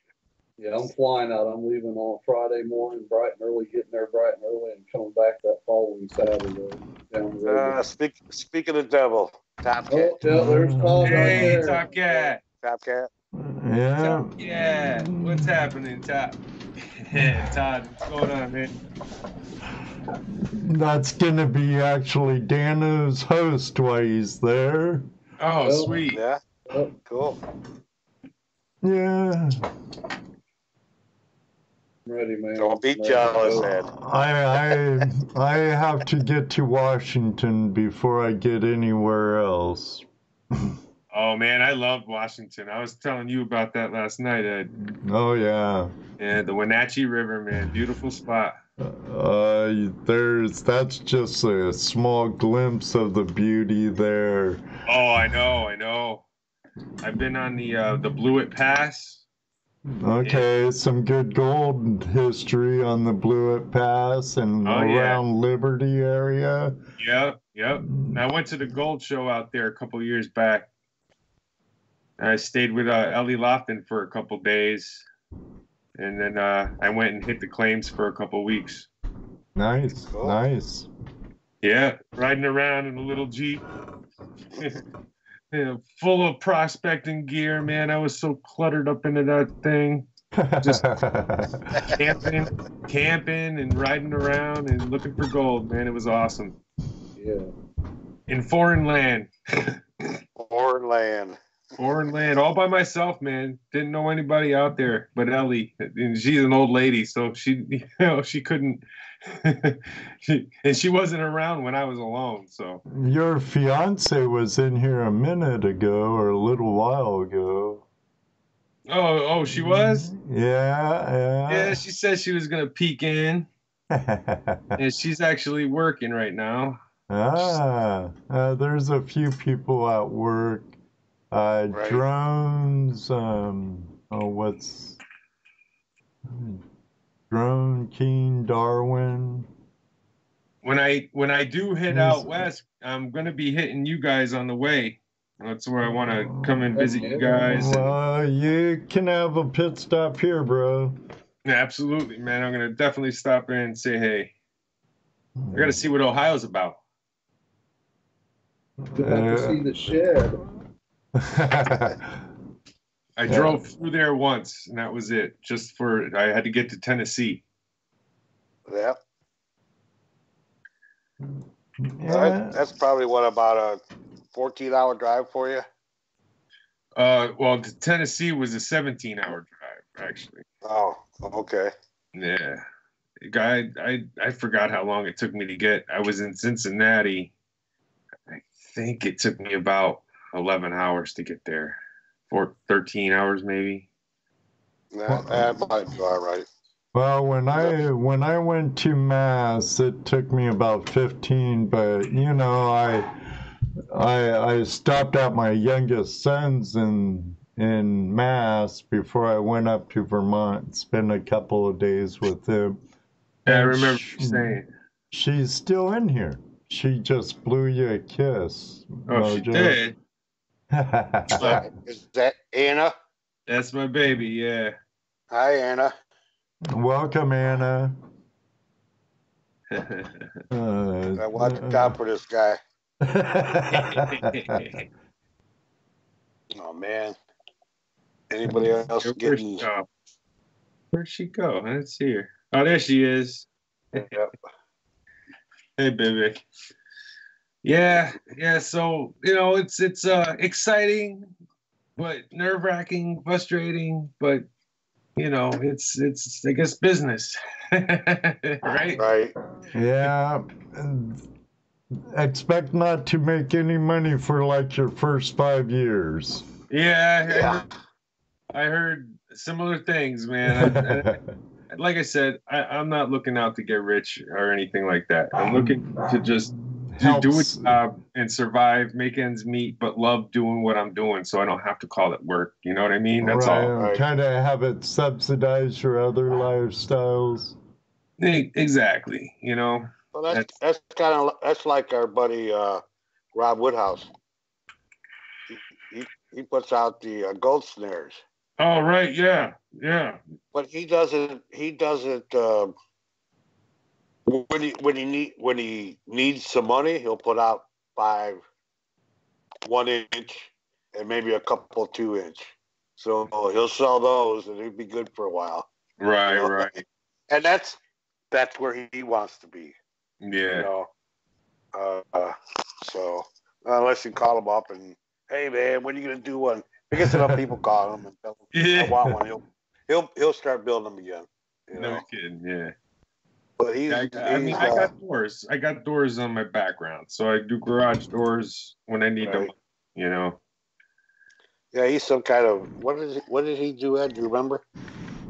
C: Yeah, I'm flying out. I'm leaving on Friday morning, bright and early, getting there bright and early, and coming back that following Saturday down the road.
D: Speak of the devil, Top Cat.
C: Oh, yeah, there's Todd right
E: Hey,
C: there.
E: Top Cat.
D: Top Cat.
A: Yeah.
E: Top Cat. What's happening, Top? Todd, what's going on, man?
A: That's gonna be actually Dano's host while he's there.
E: Oh, sweet.
D: Yeah. Oh, cool.
A: Yeah.
C: I'm ready, man.
D: Don't be jealous, Ed.
A: I have to get to Washington before I get anywhere else.
E: Oh man, I loved Washington. I was telling you about that last night, Ed.
A: Oh yeah.
E: Yeah, the Wenatchee River, man, beautiful spot.
A: That's just a small glimpse of the beauty there.
E: Oh, I know. I've been on the Blewett Pass.
A: Okay, some good gold history on the Blewett Pass and around Liberty area.
E: Yep. I went to the gold show out there a couple years back. I stayed with Ellie Lofton for a couple days, and then I went and hit the claims for a couple weeks.
A: Nice, cool. Nice.
E: Yeah, riding around in a little Jeep, full of prospecting gear, man. I was so cluttered up into that thing. Just camping and riding around and looking for gold, man. It was awesome.
C: Yeah.
E: In foreign land.
D: Foreign land,
E: all by myself, man. Didn't know anybody out there but Ellie. And she's an old lady, so she couldn't. She wasn't around when I was alone. So
A: your fiance was in here a minute ago or a little while ago.
E: Oh, she was?
A: Yeah.
E: Yeah, she said she was gonna peek in, and she's actually working right now.
A: There's a few people at work. Drones, Drone King Darwin.
E: When I do head out west, I'm gonna be hitting you guys on the way. That's where I want to come and visit you guys.
A: You can have a pit stop here, bro.
E: Yeah, absolutely, man. I'm gonna definitely stop in and say hey. I gotta see what Ohio's about.
C: You'll have to see the shed.
E: I drove through there once, and that was it. I had to get to Tennessee.
D: Yeah. That's probably about a 14-hour drive for you.
E: Well, to Tennessee was a 17-hour drive, actually.
D: Oh, okay.
E: Yeah. I forgot how long it took me to get. I was in Cincinnati. I think it took me about 11 hours to get there. 13 hours maybe.
D: That might be all right.
A: Well, when I went to Mass, it took me about 15, but I stopped at my youngest son's in Mass before I went up to Vermont, spent a couple of days with him.
E: Yeah, I remember you saying.
A: She's still in here. She just blew you a kiss.
E: Oh, MoJo. She did?
D: Is that Anna?
E: That's my baby, yeah.
D: Hi, Anna.
A: Welcome, Anna.
D: I watch out for this guy. Oh man. Anybody else getting?
E: Where'd she go? I didn't see her. Oh, there she is.
D: Yep.
E: Hey, baby. Yeah. So it's exciting, but nerve-wracking, frustrating, but it's I guess business, right?
D: Right.
A: Yeah. Expect not to make any money for like your first 5 years.
E: Yeah. I heard similar things, man. Like I said, I'm not looking out to get rich or anything like that. I'm looking to just do a job and survive, make ends meet, but love doing what I'm doing, so I don't have to call it work. You know what I mean? That's all.
D: Right.
A: Kind of have it subsidize your other lifestyles.
E: Exactly.
D: Well, that's like our buddy Rob Woodhouse. He puts out the gold snares.
E: Oh right, yeah.
D: But he doesn't. When he needs some money, he'll put out 5 1-inch and maybe a couple 2-inch. So he'll sell those, and it'd be good for a while.
E: Right, right.
D: And that's where he wants to be.
E: Yeah.
D: So unless you call him up and, hey man, when are you gonna do one? Because enough people call him and tell him I want one. He'll start building them again.
E: No kidding. Yeah.
D: But
E: I got doors. I got doors on my background, so I do garage doors when I need them.
D: Yeah, he's some kind of what did he do? Ed? Do you remember?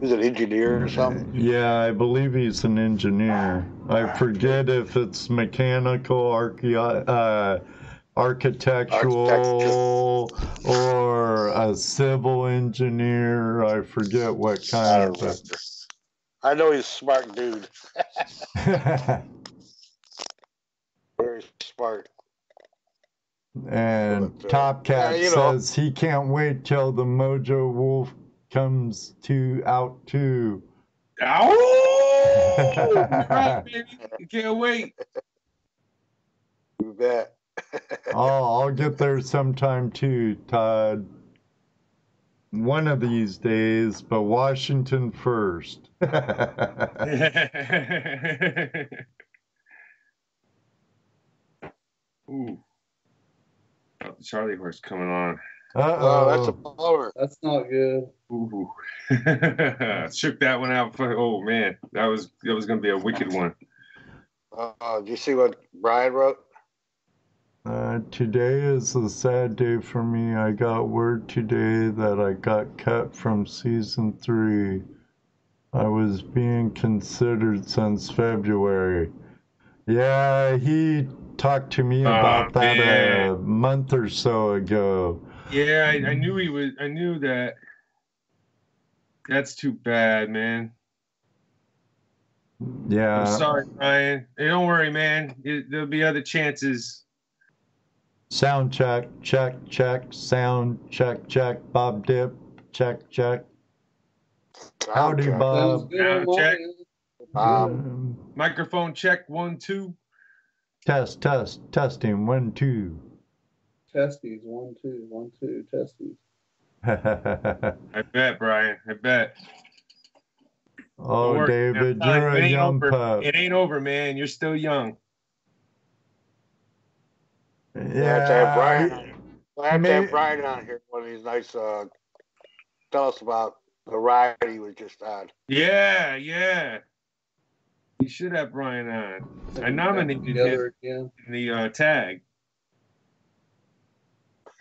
D: He's an engineer or something.
A: Yeah, I believe he's an engineer. I forget if it's mechanical, architectural, or a civil engineer. I forget what kind of.
D: I know he's a smart dude. Very smart.
A: And Top Cat says he can't wait till the MoJo Wolf comes out too.
E: Oh, right, baby. You can't wait.
D: You bet.
A: I'll get there sometime too, Todd. One of these days, but Washington first.
E: Ooh. Oh, the Charlie horse coming on.
D: Oh, that's a bummer.
C: That's not good.
E: Ooh. Shook that one out. Oh man, that was gonna be a wicked one.
D: Did you see what Brian wrote?
A: Today is a sad day for me. I got word today that I got cut from season 3. I was being considered since February. Yeah, he talked to me about that a month or so ago.
E: Yeah, I knew he was. I knew that. That's too bad, man.
A: Yeah.
E: I'm sorry, Brian. Hey, don't worry, man. There'll be other chances.
A: Sound check. Sound check. Bob Dip, check. Howdy, Bob.
E: Sound check. Microphone check 1 2.
A: Testing 1 2.
C: Testes 1 2 1 2 testes.
E: I bet, Brian. I bet.
A: Oh, David, you're a young pup.
E: It ain't over, man. You're still young.
A: Yeah,
D: I have to have Brian on here one of these nights. Tell us about the ride he was just on.
E: Yeah. You should have Brian on. I nominated him in the tag.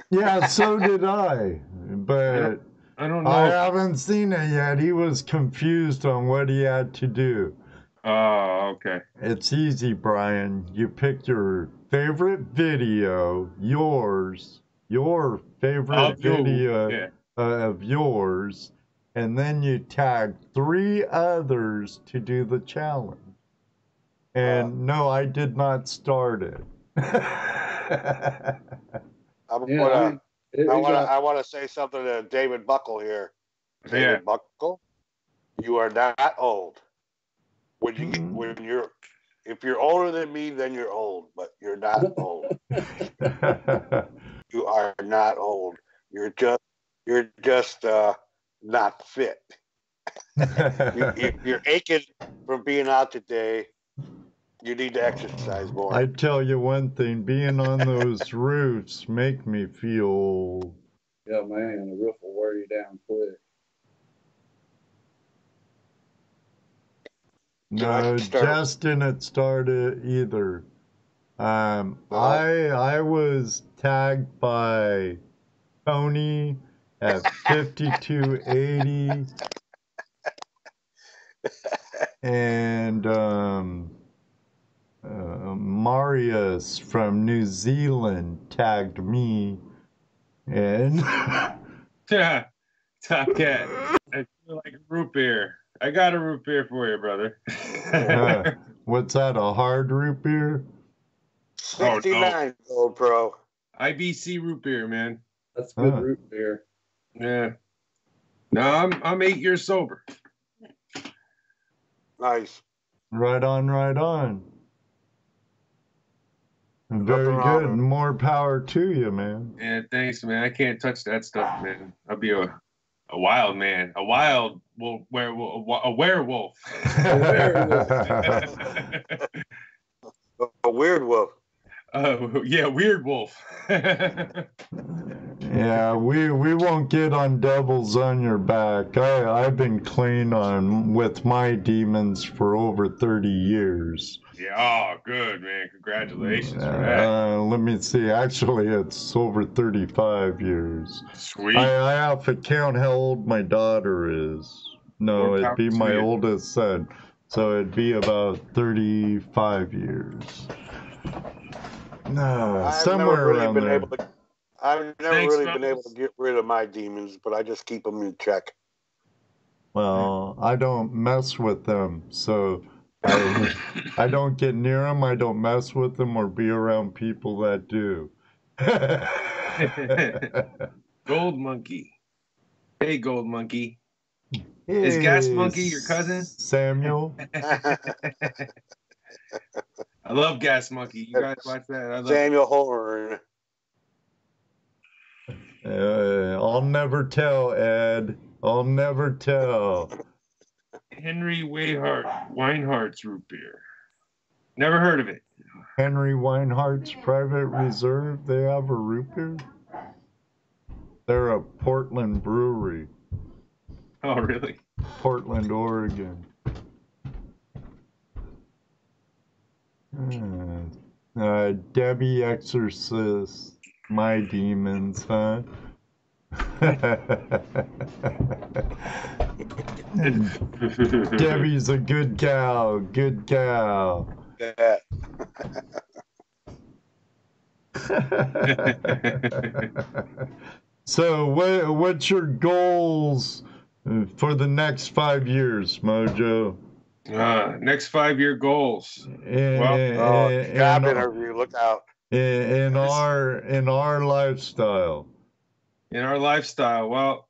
A: Yeah, so did I. But
E: I don't know.
A: I haven't seen it yet. He was confused on what he had to do.
E: Oh, okay.
A: It's easy, Brian. You pick your favorite video, your favorite video of yours, and then you tag 3 others to do the challenge. And no, I did not start it.
D: I want to say something to David Buckle here. David Buckle, you are not old. If you're older than me, then you're old, but you're not old. You are not old. You're just not fit. You're aching from being out today. You need to exercise more.
A: I tell you one thing, being on those roofs make me feel.
C: Yeah, man, the roof will wear you down quick.
A: No, Jess didn't start it either. I was tagged by Tony at 5280 and Marius from New Zealand tagged me and
E: Yeah, Top Cat. I feel like a root beer. I got a root beer for you, brother.
A: what's that, a hard root beer?
D: 69 old pro.
E: IBC root beer, man.
C: That's good root beer.
E: Yeah. No, I'm 8 years sober.
D: Nice.
A: Right on, right on. Very good. More power to you, man.
E: Yeah, thanks, man. I can't touch that stuff, man. I'll be a wild man. A wild werewolf. A werewolf.
D: A weird wolf.
E: Yeah, weird wolf.
A: Yeah, we won't get on devils on your back. I've been clean with my demons for over 30 years.
E: Yeah, oh, good, man. Congratulations for that.
A: Let me see. Actually, it's over 35 years.
E: Sweet.
A: I have to count how old my daughter is. No, it'd be my oldest son. So it'd be about 35 years. No, somewhere around there.
D: I've never really been able to get rid of my demons, but I just keep them in check.
A: Well, I don't mess with them, so I don't get near them. I don't mess with them or be around people that do.
E: Gold Monkey. Hey, Gold Monkey.
A: Hey,
E: is Gas Monkey your cousin?
A: Samuel.
E: I love Gas Monkey. You guys watch that?
D: Samuel Horn.
A: I'll never tell, Ed. I'll never tell.
E: Henry Weinhardt's root beer. Never heard of it.
A: Henry Weinhardt's Private Reserve. They have a root beer. They're a Portland brewery.
E: Oh, really?
A: Portland, Oregon. Debbie exorcists my demons, huh? Debbie's a good gal, good gal.
D: Yeah.
A: So what's your goals for the next 5 years, MoJo?
E: Next 5-year goals.
D: Job interview, look out.
A: In our lifestyle.
E: In our lifestyle, well,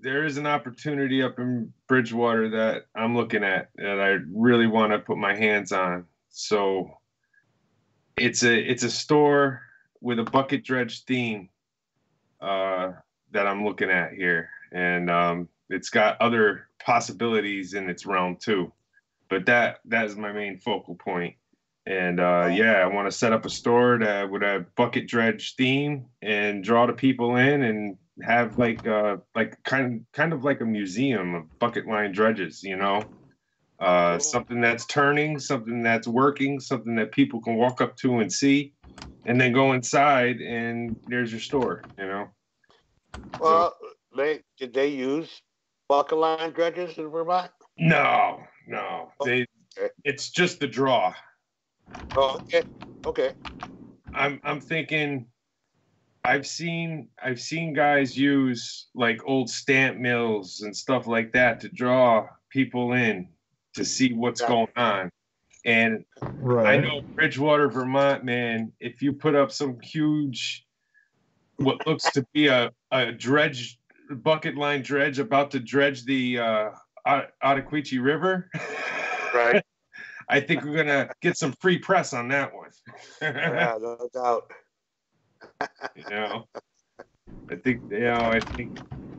E: there is an opportunity up in Bridgewater that I'm looking at that I really want to put my hands on. So it's a store with a bucket dredge theme that I'm looking at here, and it's got other possibilities in its realm too. But that is my main focal point. And I want to set up a store with a bucket dredge theme and draw the people in and have like kind of like a museum of bucket line dredges, you know, something that's turning, something that's working, something that people can walk up to and see, and then go inside and there's your store, you know.
D: Well, did they use bucket line dredges in Vermont?
E: No. It's just the draw.
D: Oh, okay.
E: I'm thinking I've seen guys use like old stamp mills and stuff like that to draw people in to see what's going on. And I know Bridgewater, Vermont, man, if you put up some huge, what looks to be a dredge, bucket line dredge about to dredge the Ottaquechee River,
D: right?
E: I think we're going to get some free press on that one.
D: Yeah, no doubt.
E: You know, I think,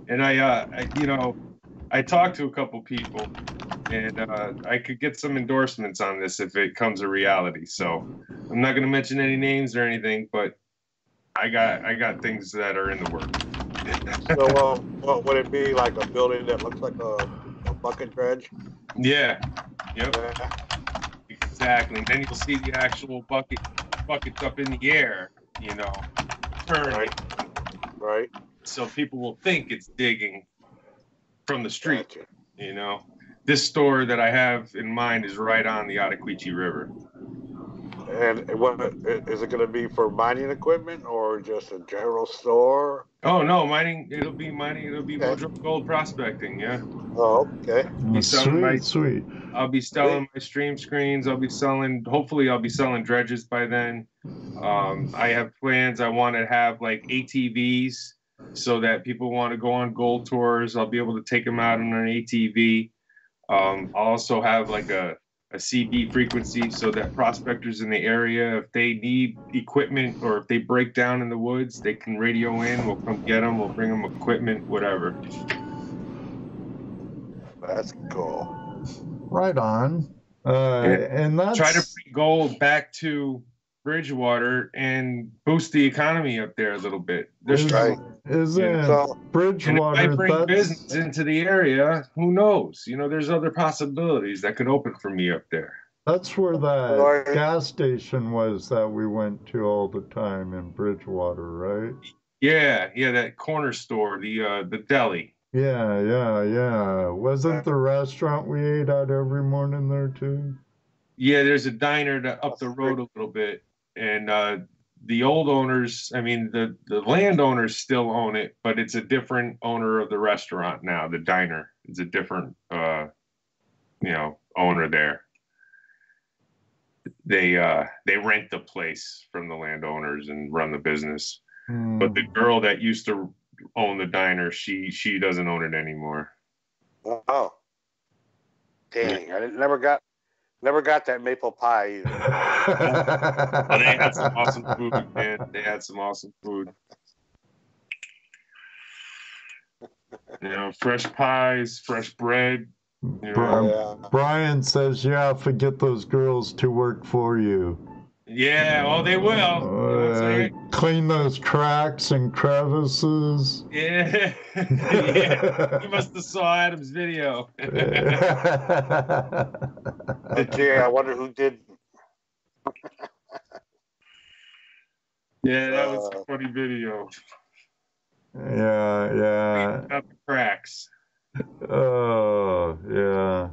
E: and I talked to a couple people, and I could get some endorsements on this if it comes a reality. So I'm not going to mention any names or anything, but I got things that are in the works.
D: So, what would it be, like a building that looks like a bucket dredge?
E: Yeah. Yep.
D: Yeah.
E: Exactly. And then you'll see the actual buckets up in the air, turning.
D: Right.
E: So people will think it's digging from the street.
D: Gotcha.
E: This store that I have in mind is right on the Ottaquiche River.
D: And what is it going to be, for mining equipment or just a general store?
E: Oh no, mining. It'll be
D: Okay.
E: MoJo gold prospecting. Yeah.
D: Oh, okay.
A: Sweet.
E: I'll be selling my stream screens. Hopefully I'll be selling dredges by then. I have plans. I want to have like ATVs so that people want to go on gold tours. I'll be able to take them out on an ATV. I'll also have like a CB frequency so that prospectors in the area, if they need equipment or if they break down in the woods, they can radio in. We'll come get them. We'll bring them equipment, whatever.
D: That's cool.
A: Right on. And that's
E: try to bring gold back to Bridgewater and boost the economy up there a little bit.
D: Right.
A: Isn't Bridgewater?
E: And if I bring business into the area, who knows? There's other possibilities that could open for me up there.
A: That's where that gas station was that we went to all the time in Bridgewater, right?
E: Yeah, that corner store, the deli.
A: Yeah. Wasn't the restaurant we ate at every morning there too?
E: Yeah, there's a diner up the road a little bit, and the old owners, the landowners still own it, but it's a different owner of the restaurant now. The diner is a different, owner there. They rent the place from the landowners and run the business. But the girl that used to own the diner, she doesn't own it anymore.
D: Oh, dang! I never got that maple pie either.
E: Oh, they had some awesome food, man. They had some awesome food. Fresh pies, fresh bread.
A: Brian says, forget those girls to work for you.
E: Yeah, they will.
A: Clean those cracks and crevices.
E: Yeah. You must have saw Adam's video.
D: I wonder who did.
E: Yeah, that was a funny video.
A: Yeah.
E: About the cracks.
A: Oh, yeah.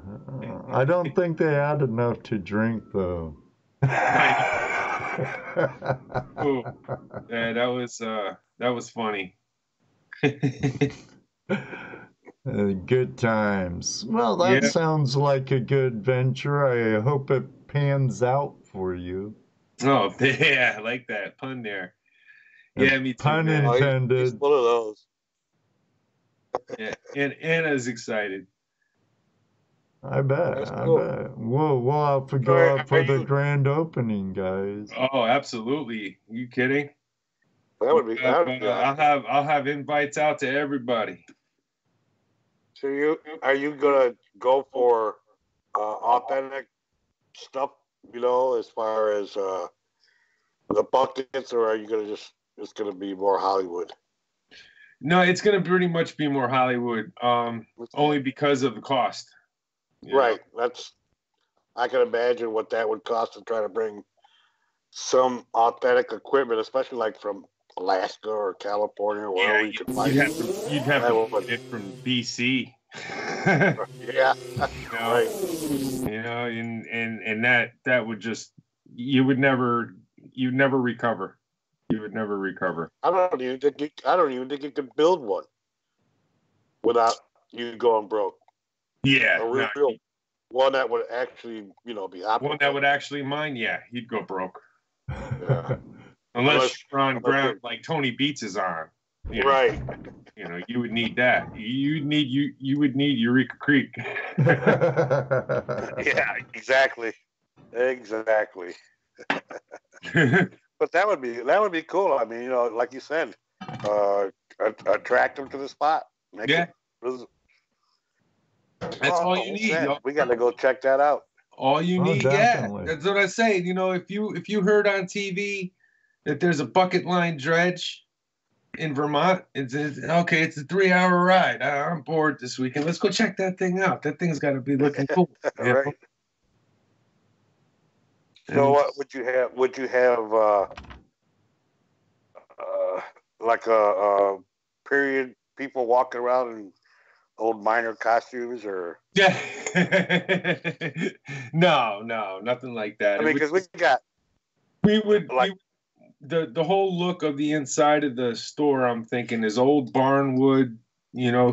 A: I don't think they had enough to drink, though.
E: Ooh. Yeah, that was funny.
A: Good times. Well, that sounds like a good venture. I hope it pans out for you.
E: Oh, yeah, I like that pun there. Yeah, me too.
A: Pun intended.
D: He's full of those.
E: Yeah, and Anna's excited.
A: I bet.
D: Cool.
A: I bet. We'll have to go up for the grand opening, guys.
E: Oh, absolutely. You kidding?
D: That would be.
E: I'll have invites out to everybody.
D: So are you gonna go for authentic stuff? As far as the buckets, or are you gonna it's gonna be more Hollywood?
E: No, it's gonna pretty much be more Hollywood. Only because of the cost.
D: Right. I can imagine what that would cost to try to bring some authentic equipment, especially like from Alaska or California, or wherever you could find it.
E: You'd have to get it from BC.
D: Yeah. Right.
E: And that would just you'd never recover. You would never recover.
D: I don't even think you could build one without you going broke.
E: Yeah,
D: a real one that would actually, be operable.
E: One that would actually mine. Yeah, you'd go broke.
D: Yeah.
E: Unless you're on ground like Tony Beats is on.
D: Right.
E: You would need that. You would need Eureka Creek.
D: Yeah, exactly. But that would be cool. Like you said, attract them to the spot. Make
E: Yeah.
D: it,
E: That's all you need.
D: Yo. We got to go check that out.
E: All you need,
A: definitely.
E: yeah. That's what I say. You know, if you heard on TV that there's a bucket line dredge in Vermont, it's okay. It's a 3-hour ride. I'm bored this weekend. Let's go check that thing out. That thing's got to be looking cool,
D: right? So, what would you have? Would you have like a period people walking around in old miner costumes, or?
E: Yeah. No, nothing like that.
D: I mean, because
E: the whole look of the inside of the store, I'm thinking, is old barnwood,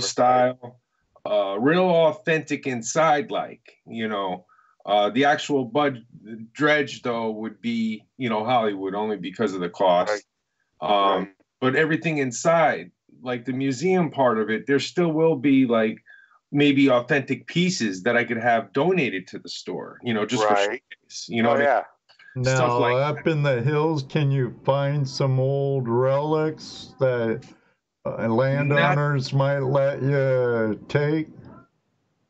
E: style, real authentic inside, like, the actual dredge though would be, Hollywood, only because of the cost.
D: Right.
E: But everything inside, like the museum part of it, there still will be like maybe authentic pieces that I could have donated to the store, just for showcase,
D: yeah.
A: Now,
E: stuff like
A: up in the hills, can you find some old relics that landowners might let you take?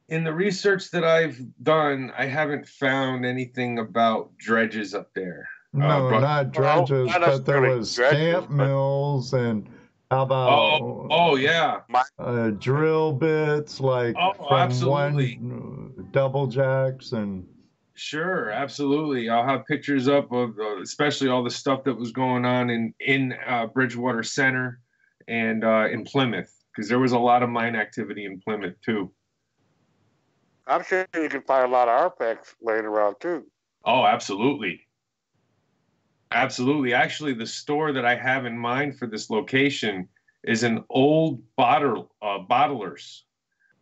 E: In the research that I've done, I haven't found anything about dredges up there.
A: No, not dredges,
D: not
A: but there
D: necessarily
A: was
D: dredges,
A: stamp mills, and how about
E: Oh yeah,
A: drill bits, like from
E: absolutely.
A: one double jacks and.
E: Sure, absolutely. I'll have pictures up of especially all the stuff that was going on in Bridgewater Center and in Plymouth, because there was a lot of mine activity in Plymouth too.
D: I'm sure you can find a lot of RPEX laying around too.
E: Oh, absolutely. Absolutely. Actually, the store that I have in mind for this location is an old bottlers.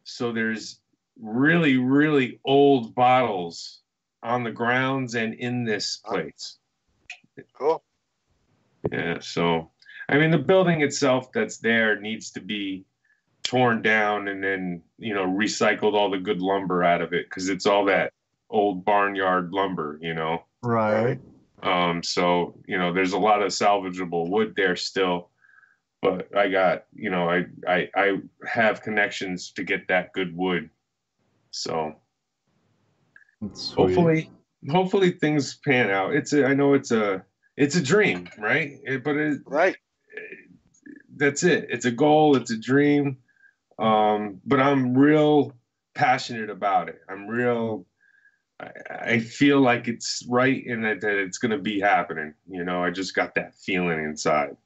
E: So there's really, really old bottles on the grounds and in this place.
D: Cool.
E: Yeah, so I mean the building itself that's there needs to be torn down and then, recycled all the good lumber out of it, because it's all that old barnyard lumber,
A: Right.
E: So, there's a lot of salvageable wood there still, but I got, I have connections to get that good wood. So hopefully things pan out. I know it's a dream, right?
D: Right.
E: That's it. It's a goal. It's a dream. But I'm real passionate about it. I feel like it's right and that it's going to be happening. I just got that feeling inside.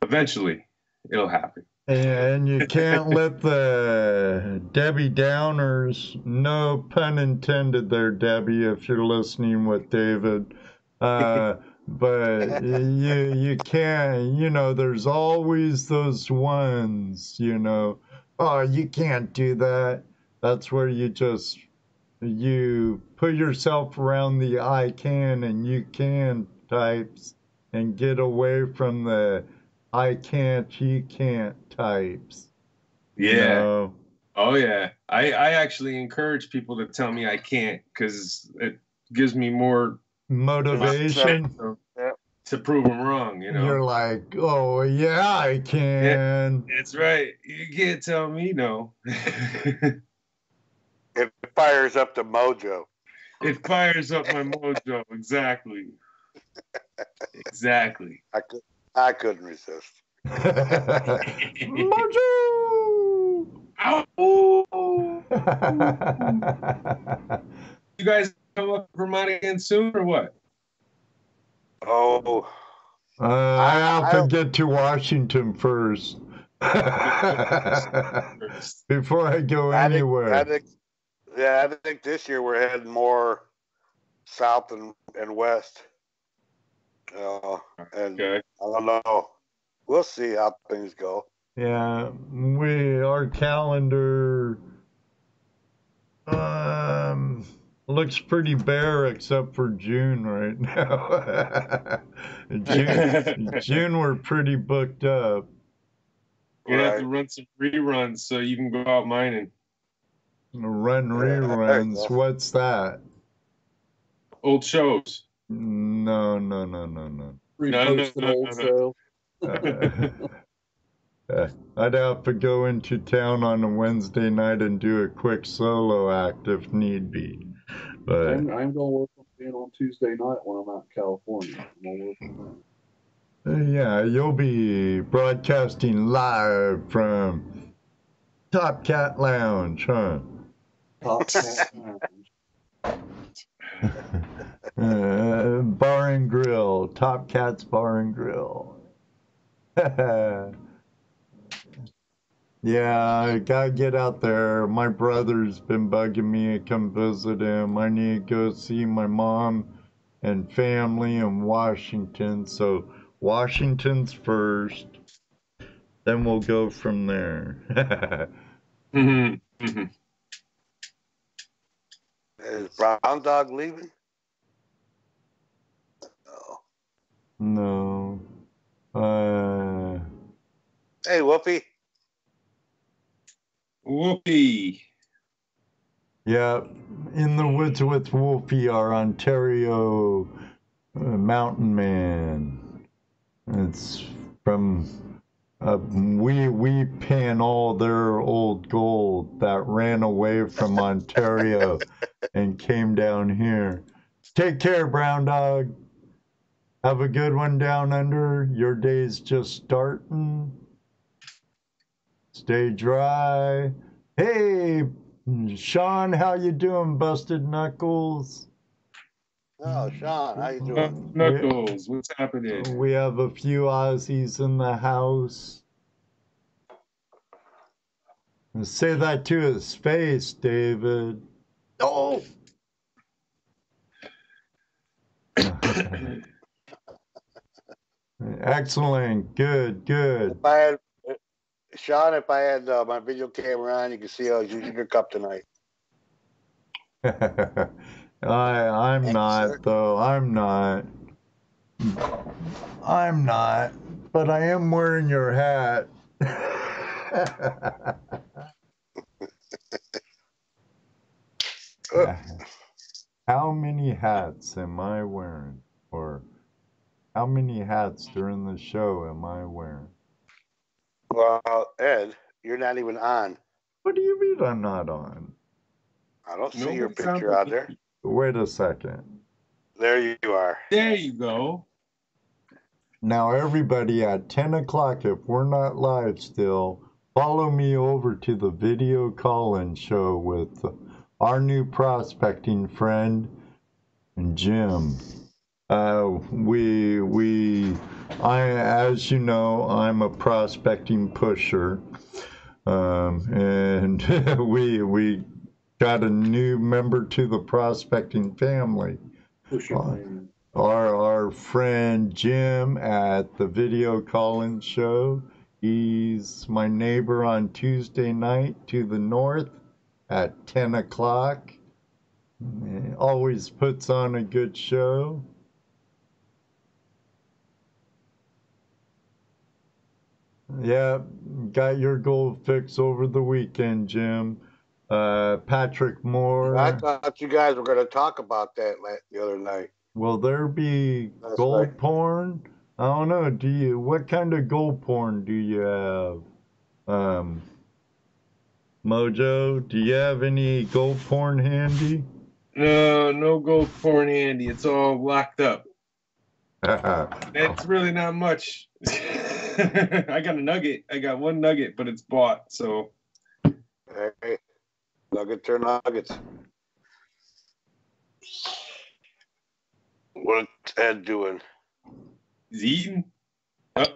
E: Eventually it'll happen.
A: And you can't let the Debbie Downers, no pun intended there, Debbie, if you're listening with David, but you can't, there's always those ones, oh, you can't do that. That's where you put yourself around the I can and you can types and get away from the I can't, you can't types.
E: Yeah. Oh, yeah. I actually encourage people to tell me I can't, because it gives me more
A: motivation
E: to prove them wrong,
A: You're like, oh, yeah, I can.
E: Yeah, that's right. You can't tell me no.
D: It fires up the MoJo.
E: It fires up my MoJo. Exactly. Exactly.
D: I couldn't resist.
A: MoJo!
E: Ow! You guys come up to Vermont again soon, or what?
D: Oh.
A: I have to get to Washington first. Before I go anywhere.
D: I think this year we're heading more south and west. And
E: okay.
D: I don't know. We'll see how things go.
A: Yeah, our calendar looks pretty bare except for June right now. June we're pretty booked up.
E: You have to run some reruns so you can go out mining.
A: Run reruns. What's that?
E: Old shows.
A: No.
C: Repost an old show.
A: I'd have to go into town on a Wednesday night and do a quick solo act if need be. But
C: I'm going to work on being on Tuesday night when I'm out in California. I'm going to work on that.
A: yeah, you'll be broadcasting live from Top Cat Lounge, huh?
C: Top Cat Lounge.
A: Bar and Grill, Top Cat's Bar and Grill. Yeah, I gotta get out there. My brother's been bugging me to come visit him. I need to go see my mom and family in Washington. So Washington's first, then we'll go from there.
D: Is Brown Dog leaving?
A: No.
D: Hey, Whoopi.
E: Whoopee.
A: Yeah, In the Woods with Wolfie, our Ontario mountain man. It's from we pan all their old gold that ran away from Ontario and came down here. Take care, Brown Dog. Have a good one down under. Your day's just starting. Stay dry. Hey, Sean, how you doing, Busted Knuckles?
D: Oh, Sean, how you doing?
E: Knuckles, what's happening?
A: We have a few Aussies in the house. Say that to his face, David. Oh! Excellent. Good, good.
D: Sean, if I had my video camera on, you can see I was using your cup tonight.
A: I'm not, though. I'm not. But I am wearing your hat. How many hats am I wearing? Or how many hats during the show am I wearing?
D: Well, Ed, you're not even on.
A: What do you mean I'm not on?
D: I don't see your picture out there.
A: Wait a second.
D: There you are.
E: There you go.
A: Now, everybody, at 10 o'clock, if we're not live still, follow me over to the video call-in show with our new prospecting friend, Jim. As you know, I'm a prospecting pusher, and we got a new member to the prospecting family. Our friend Jim at the video call-in show. He's my neighbor on Tuesday night to the north at 10 o'clock. Always puts on a good show. Yeah, got your goal fixed over the weekend, Jim. Patrick Moore.
D: I thought you guys were going to talk about that the other night.
A: Will there be gold porn? I don't know. What kind of gold porn do you have? MoJo, do you have any gold porn handy?
E: No gold porn handy. It's all locked up. It's really not much. I got a nugget. I got one nugget, but it's bought, so.
D: Hey, nuggets are nuggets. What's Ed doing?
E: He's eating. Oh.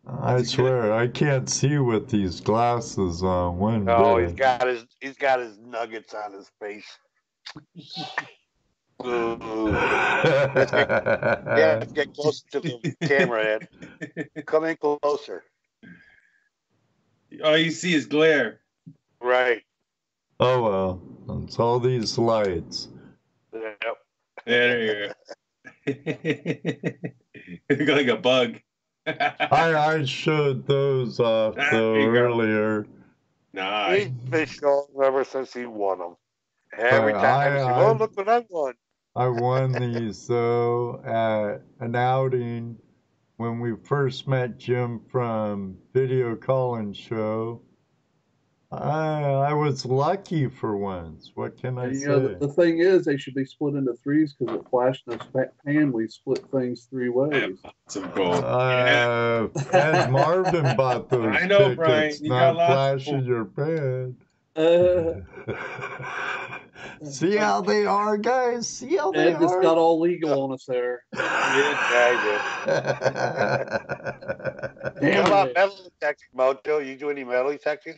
A: I swear, I can't see with these glasses on.
D: No, he's got his nuggets on his face. Let's get closer to the camera, Ed. Come in closer.
E: All you see is glare.
D: Right.
A: Oh well, it's all these lights.
D: Yep.
E: There you go. You look like a bug.
A: I showed those off though earlier.
E: Nice.
D: He's been showing ever since he won them. Every time he says, look what I won.
A: I won these though at an outing when we first met Jim from Video Calling Show. I was lucky for once. What can I
C: And,
A: say?
C: the thing is, they should be split into threes because at Flash and Pan, we split things 3 ways.
E: Some gold.
A: Ed Marvin bought those
E: I know,
A: tickets,
E: Brian. You got
A: not
E: lots of
A: Flash in your pan. See how they are, guys? See how they
C: Ed just
A: are?
C: got all legal on us there.
D: How about metal detecting, MoJo? You do any metal detecting?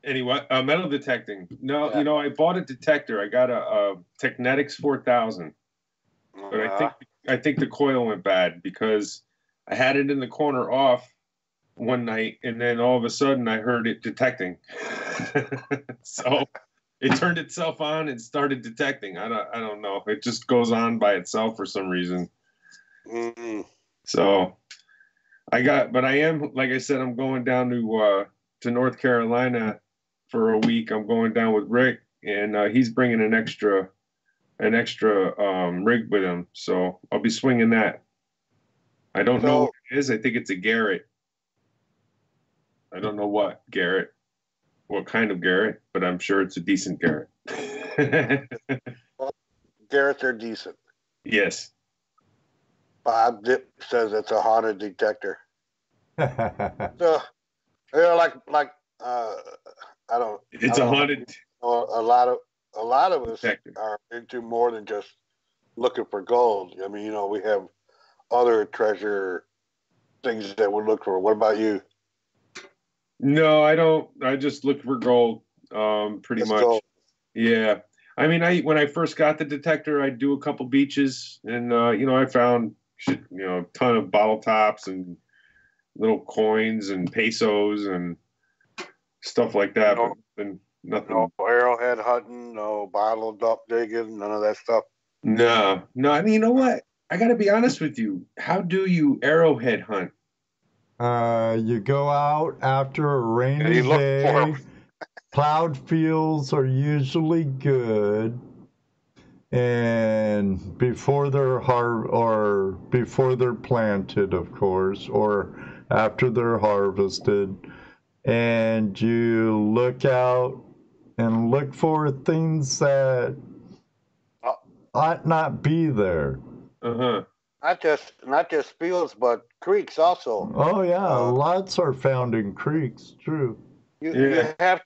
E: Anyway, metal detecting. No,
D: Yeah.
E: I bought a detector. I got a Technetics 4000, but I think the coil went bad because I had it in the corner off one night, and then all of a sudden I heard it detecting. So it turned itself on and started detecting. I don't know. It just goes on by itself for some reason.
D: Mm-hmm.
E: So I am, like I said, I'm going down to North Carolina for a week. I'm going down with Rick, and he's bringing an extra rig with him. So I'll be swinging that. I don't know what it is. I think it's a Garrett. I don't know what kind of Garrett, but I'm sure it's a decent Garrett.
D: Well, Garrett's are decent.
E: Yes.
D: Bob Dip says it's a haunted detector. So, I don't.
E: It's a haunted.
D: A lot of us
E: detector.
D: are into more than just looking for gold. I mean, we have other treasure things that we look for. What about you?
E: No, I don't. I just look for gold. Pretty much. Gold. Yeah. I mean, when I first got the detector, I'd do a couple beaches, and I found a ton of bottle tops and little coins and pesos and stuff like that. But nothing.
D: No arrowhead hunting, no bottle dump digging, none of that stuff.
E: No. I mean, you know what? I got to be honest with you. How do you arrowhead hunt?
A: You go out after a rainy day. Plowed fields are usually good, and before they're before they're planted, of course, or after they're harvested, and you look out and look for things that ought not be there.
E: Uh-huh.
D: Not just fields, but creeks also.
A: Oh yeah, lots are found in creeks. True.
D: You have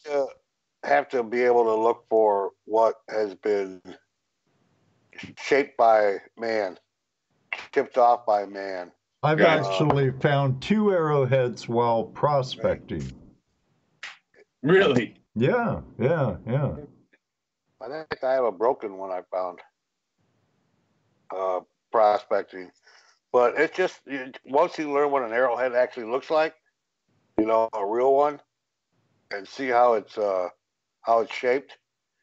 D: to be able to look for what has been shaped by man, tipped off by man.
A: I've actually found 2 arrowheads while prospecting.
E: Really?
A: Yeah.
D: I think I have a broken one I found prospecting. But it's just, once you learn what an arrowhead actually looks like, a real one, and see how it's shaped,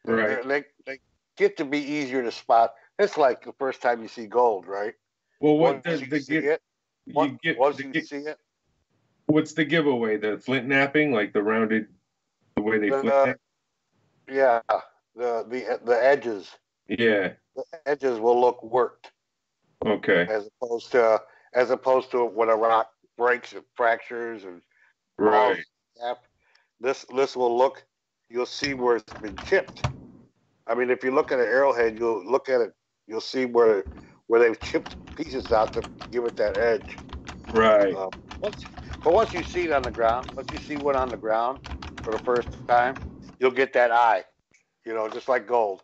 E: right?
D: They get to be easier to spot. It's like the first time you see gold, right?
E: Well,
D: once you see it,
E: what's the giveaway? The flint napping, like the rounded, the way they flint nap?
D: Yeah, the edges.
E: Yeah,
D: the edges will look worked.
E: Okay.
D: As opposed to when a rock breaks and fractures and
E: right.
D: This will look. You'll see where it's been chipped. I mean, if you look at an arrowhead, you'll see where they've chipped pieces out to give it that edge.
E: Right.
D: Once you see it on the ground, once you see one on the ground for the first time, you'll get that eye. Just like gold.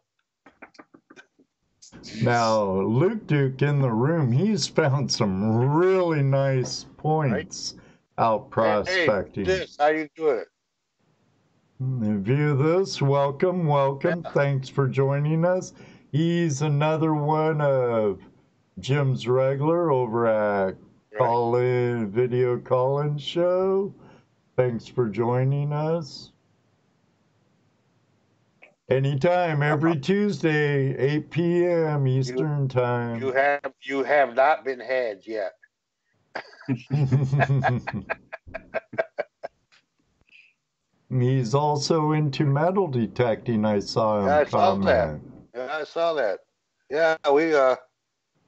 A: Now, Luke Duke in the room, he's found some really nice points out prospecting.
D: Hey, how you doing it?
A: View this. Welcome. Yeah. Thanks for joining us. He's another one of Jim's regular over at Video Call-In Show. Thanks for joining us. Anytime, every Tuesday, 8 p.m. Eastern Time.
D: You have not been had yet.
A: He's also into metal detecting. I saw him comment.
D: I saw that. Yeah, we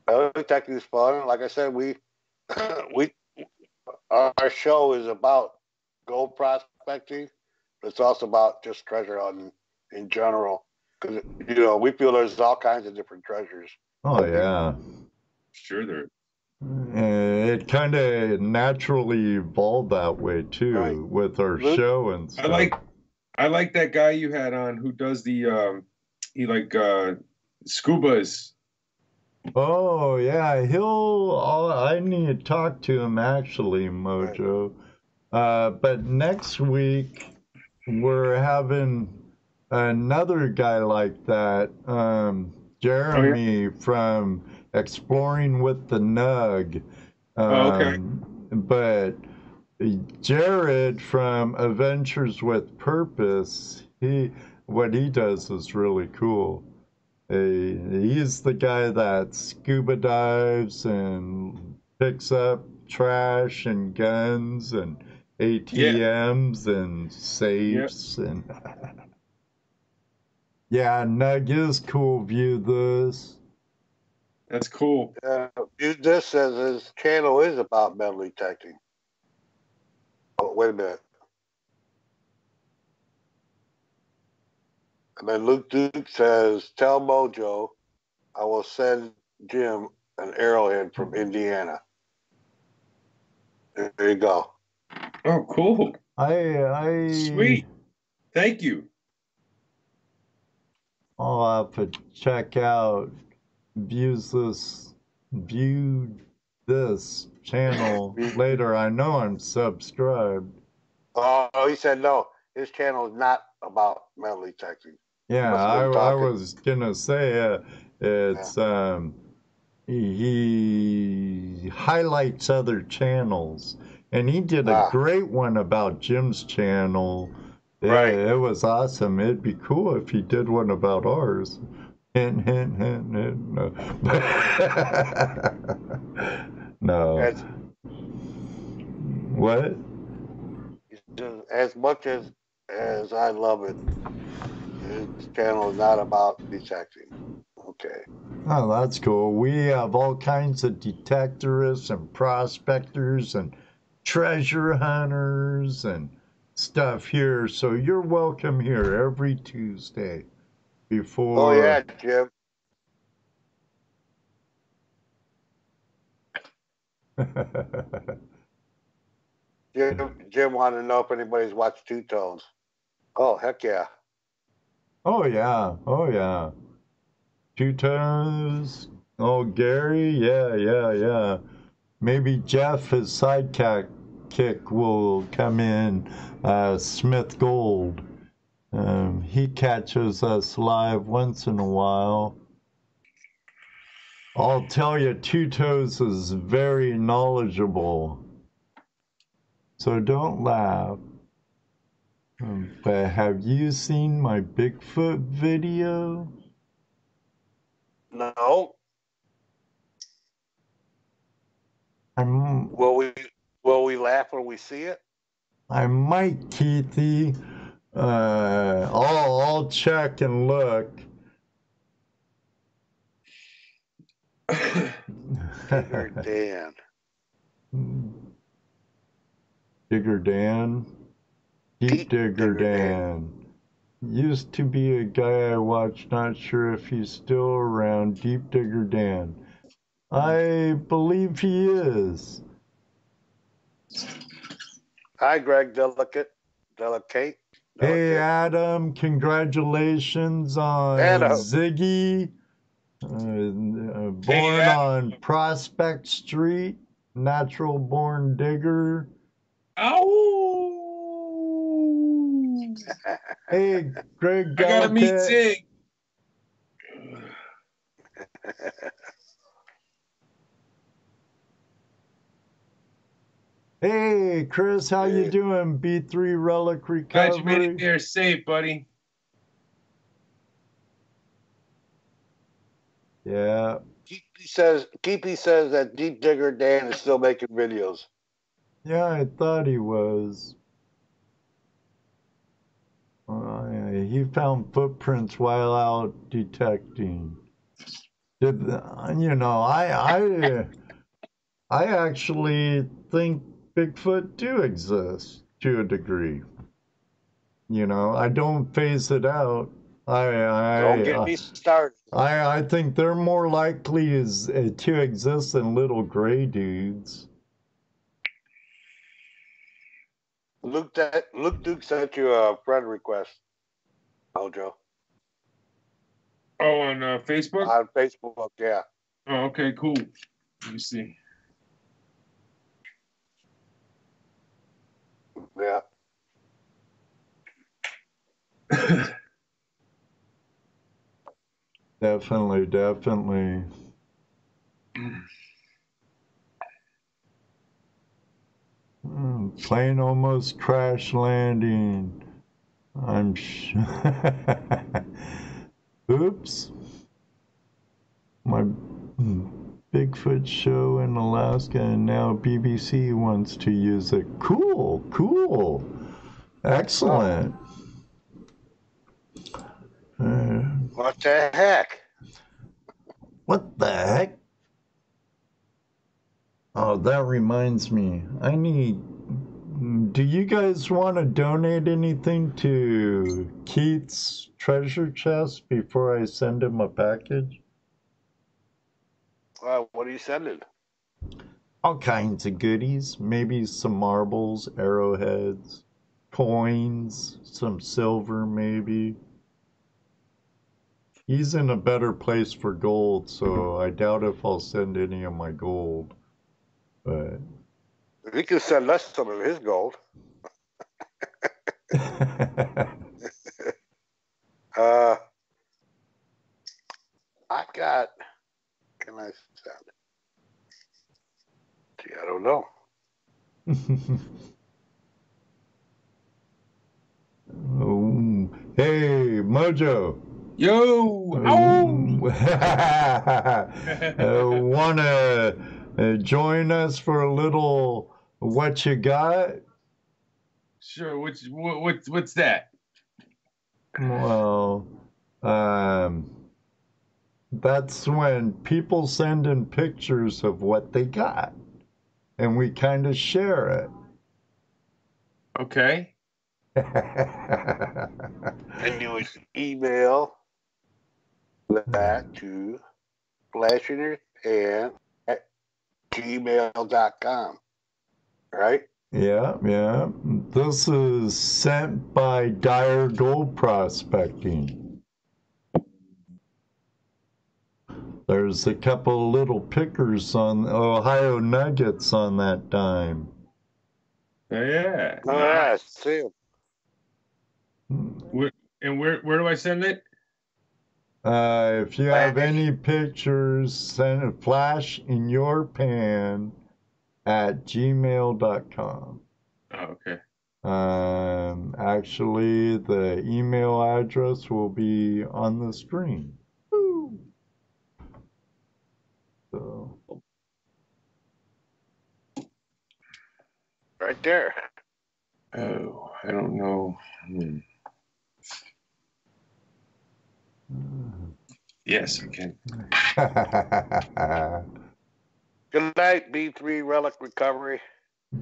D: metal detecting is fun. Like I said, we we our show is about gold prospecting, but it's also about just treasure hunting in general. Because we feel there's all kinds of different treasures.
A: Oh yeah.
E: Sure, there.
A: It kind of naturally evolved that way too,
D: Right.
A: with our show and stuff.
E: I like that guy you had on who does the scubas.
A: Oh yeah, I need to talk to him actually, MoJo. But next week we're having another guy like that, Jeremy from Exploring with the Nug.
E: Okay.
A: But Jared from Adventures with Purpose, what he does is really cool. He's the guy that scuba dives and picks up trash and guns and ATMs and safes and yeah, Nug is cool. View this.
E: That's cool.
D: View this says his channel is about metal detecting. Oh, wait a minute. And then Luke Duke says, tell MoJo I will send Jim an arrowhead from Indiana. There you go.
E: Oh, cool.
A: Sweet.
E: Thank you.
A: I'll have to check out, view this channel later. I know I'm subscribed.
D: Oh, he said no. His channel is not about metal detecting.
A: Yeah, I was gonna say it's he highlights other channels, and he did a great one about Jim's channel.
D: Right.
A: It was awesome. It'd be cool if he did one about ours. Hint, hint, hint, hint. No. No. What?
D: As much as I love it, his channel is not about detecting. Okay.
A: Oh, that's cool. We have all kinds of detectorists and prospectors and treasure hunters and stuff here. So you're welcome here every Tuesday before.
D: Oh, yeah, Jim. Jim wanted to know if anybody's watched Two Tones. Oh, heck yeah.
A: Oh, yeah. Oh, yeah. Two Tones. Oh, Gary. Yeah. Maybe Jeff, his sidekick, will come in. Smith Gold. He catches us live once in a while. I'll tell you, Two Toes is very knowledgeable. So don't laugh. But have you seen my Bigfoot video?
D: No. Will we laugh when we see it?
A: I might, Keithy. I'll check and look.
D: Digger Dan.
A: Digger Dan? Deep Digger Dan. Used to be a guy I watched, not sure if he's still around. Deep Digger Dan. I believe he is.
D: Hi, Greg Delicate.
A: Hey, Adam, congratulations on Ziggy. Born on Prospect Street, natural born digger.
E: Ow!
A: Hey, Greg
E: I gotta meet Zig.
A: Hey, Chris, how you doing? B3 Relic Recovery.
E: Glad you made it there safe, buddy.
A: Yeah.
D: Keepy says that Deep Digger Dan is still making videos.
A: Yeah, I thought he was. He found footprints while out detecting. I actually think Bigfoot do exist to a degree. You know, I don't phase it out.
D: Don't get me started.
A: I think they're more likely to exist than little gray dudes.
D: Luke Duke sent you a friend request, MoJo.
E: Oh, on Facebook?
D: On Facebook, yeah.
E: Oh, okay, cool. Let me see.
D: Yeah.
A: Definitely. Plane almost crash landing. I'm Oops. My Bigfoot show in Alaska, and now BBC wants to use it. Cool. Excellent.
D: What the heck?
A: What the heck? Oh, that reminds me. Do you guys want to donate anything to Keith's treasure chest before I send him a package?
D: What are you sending?
A: All kinds of goodies. Maybe some marbles, arrowheads, coins, some silver maybe. He's in a better place for gold, so I doubt if I'll send any of my gold. But
D: He can send us some of his gold. I got. Can I send it? Gee, I don't know.
A: Oh, hey, MoJo.
E: Yo!
A: Wanna join us for a little what you got?
E: Sure. What's that?
A: Well, that's when people send in pictures of what they got, and we kind of share it.
E: Okay.
D: And you would email that to flashinyourpan@gmail.com, right?
A: Yeah. This is sent by Dire Gold Prospecting. There's a couple little pickers on Ohio Nuggets on that dime.
E: Yeah.
D: Oh, yeah, see him.
E: Where do I send it?
A: If you have any pictures, send a flashinyourpan@gmail.com.
E: Oh, okay.
A: Actually, the email address will be on the screen. Woo. So.
D: Right there.
E: Oh, I don't know. Yes, I can.
D: Good night, B3 Relic Recovery.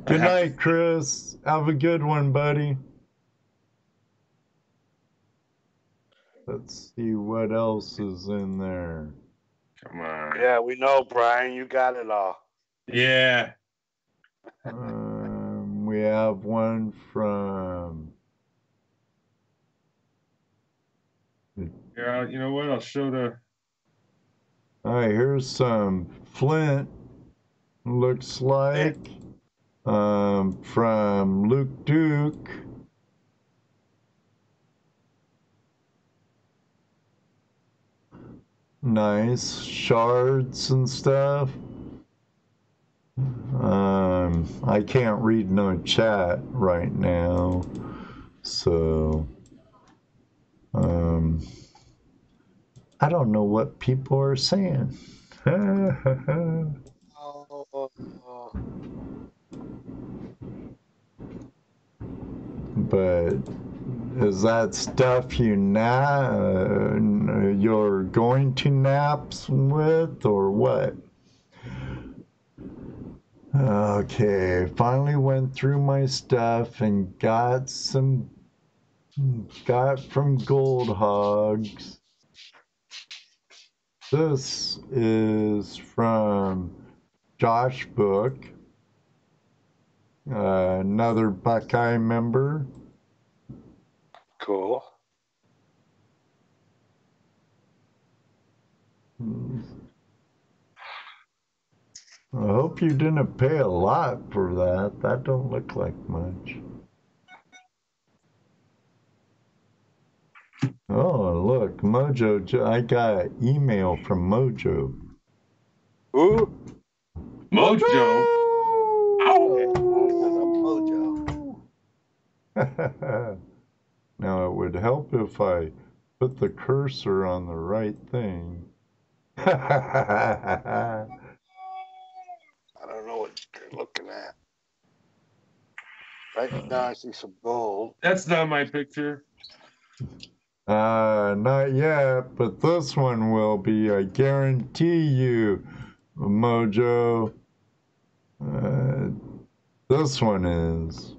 A: Good night, Chris. Have a good one, buddy. Let's see what else is in there.
E: Come on.
D: Yeah, we know, Brian. You got it all.
E: Yeah.
A: We have one from.
E: Yeah, you know what? I'll show the.
A: All right, here's some Flint. Looks like from Luke Duke. Nice shards and stuff. I can't read no chat right now, so I don't know what people are saying. But is that stuff you're going to naps with, or what? Okay, finally went through my stuff and got from Gold Hogs. This is from Josh Book, another Buckeye member.
D: Cool.
A: I hope you didn't pay a lot for that. That don't look like much. Oh, look, MoJo. I got an email from MoJo.
D: Who?
E: MoJo.
D: MoJo.
A: Now, it would help if I put the cursor on the right thing.
D: I don't know what you're looking at. Right now I see some gold.
E: That's not my picture.
A: Not yet, but this one will be, I guarantee you, MoJo. This one is.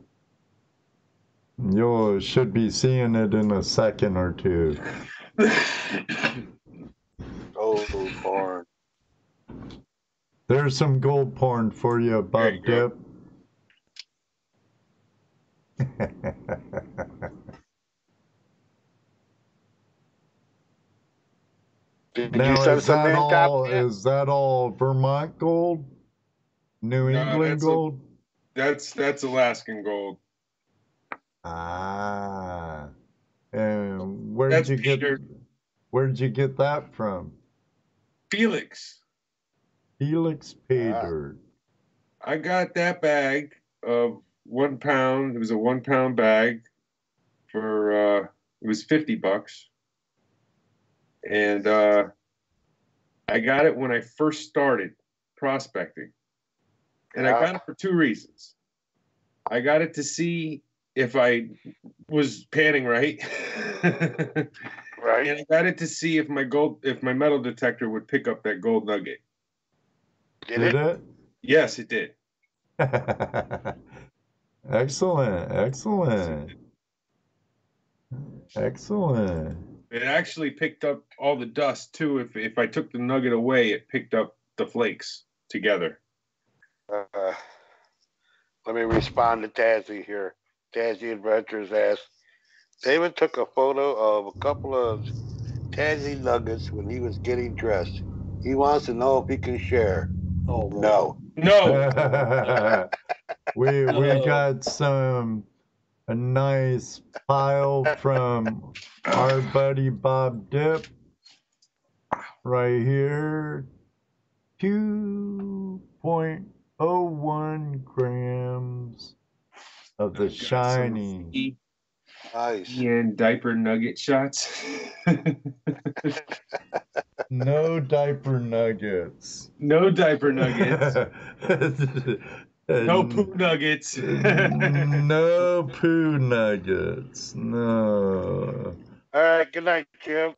A: You should be seeing it in a second or two.
D: Gold porn.
A: There's some gold porn for you, Bob Dip. Now, is that all Vermont gold? New England gold?
E: That's Alaskan gold.
A: Ah. And where'd you get that from?
E: Felix
A: Pay Dirt.
E: I got that bag of 1 pound. It was a 1 pound bag for it was $50. And I got it when I first started prospecting. And I got it for 2 reasons. I got it to see if I was panning right.
D: Right.
E: And I got it to see if my metal detector would pick up that gold nugget.
D: Did it?
E: Yes, it did.
A: Excellent.
E: It actually picked up all the dust too. If I took the nugget away, it picked up the flakes together.
D: Let me respond to Tazzy here. Tazzy Adventures asks, David took a photo of a couple of Tazzy nuggets when he was getting dressed. He wants to know if he can share.
C: Oh,
D: No.
A: We got a nice pile from our buddy Bob Dip right here. 2.01 grams of the shiny.
D: Nice.
E: And diaper nugget shots.
A: No diaper nuggets.
E: No diaper nuggets. No poo nuggets.
A: No poo nuggets. No.
D: All right. Good night, Jim.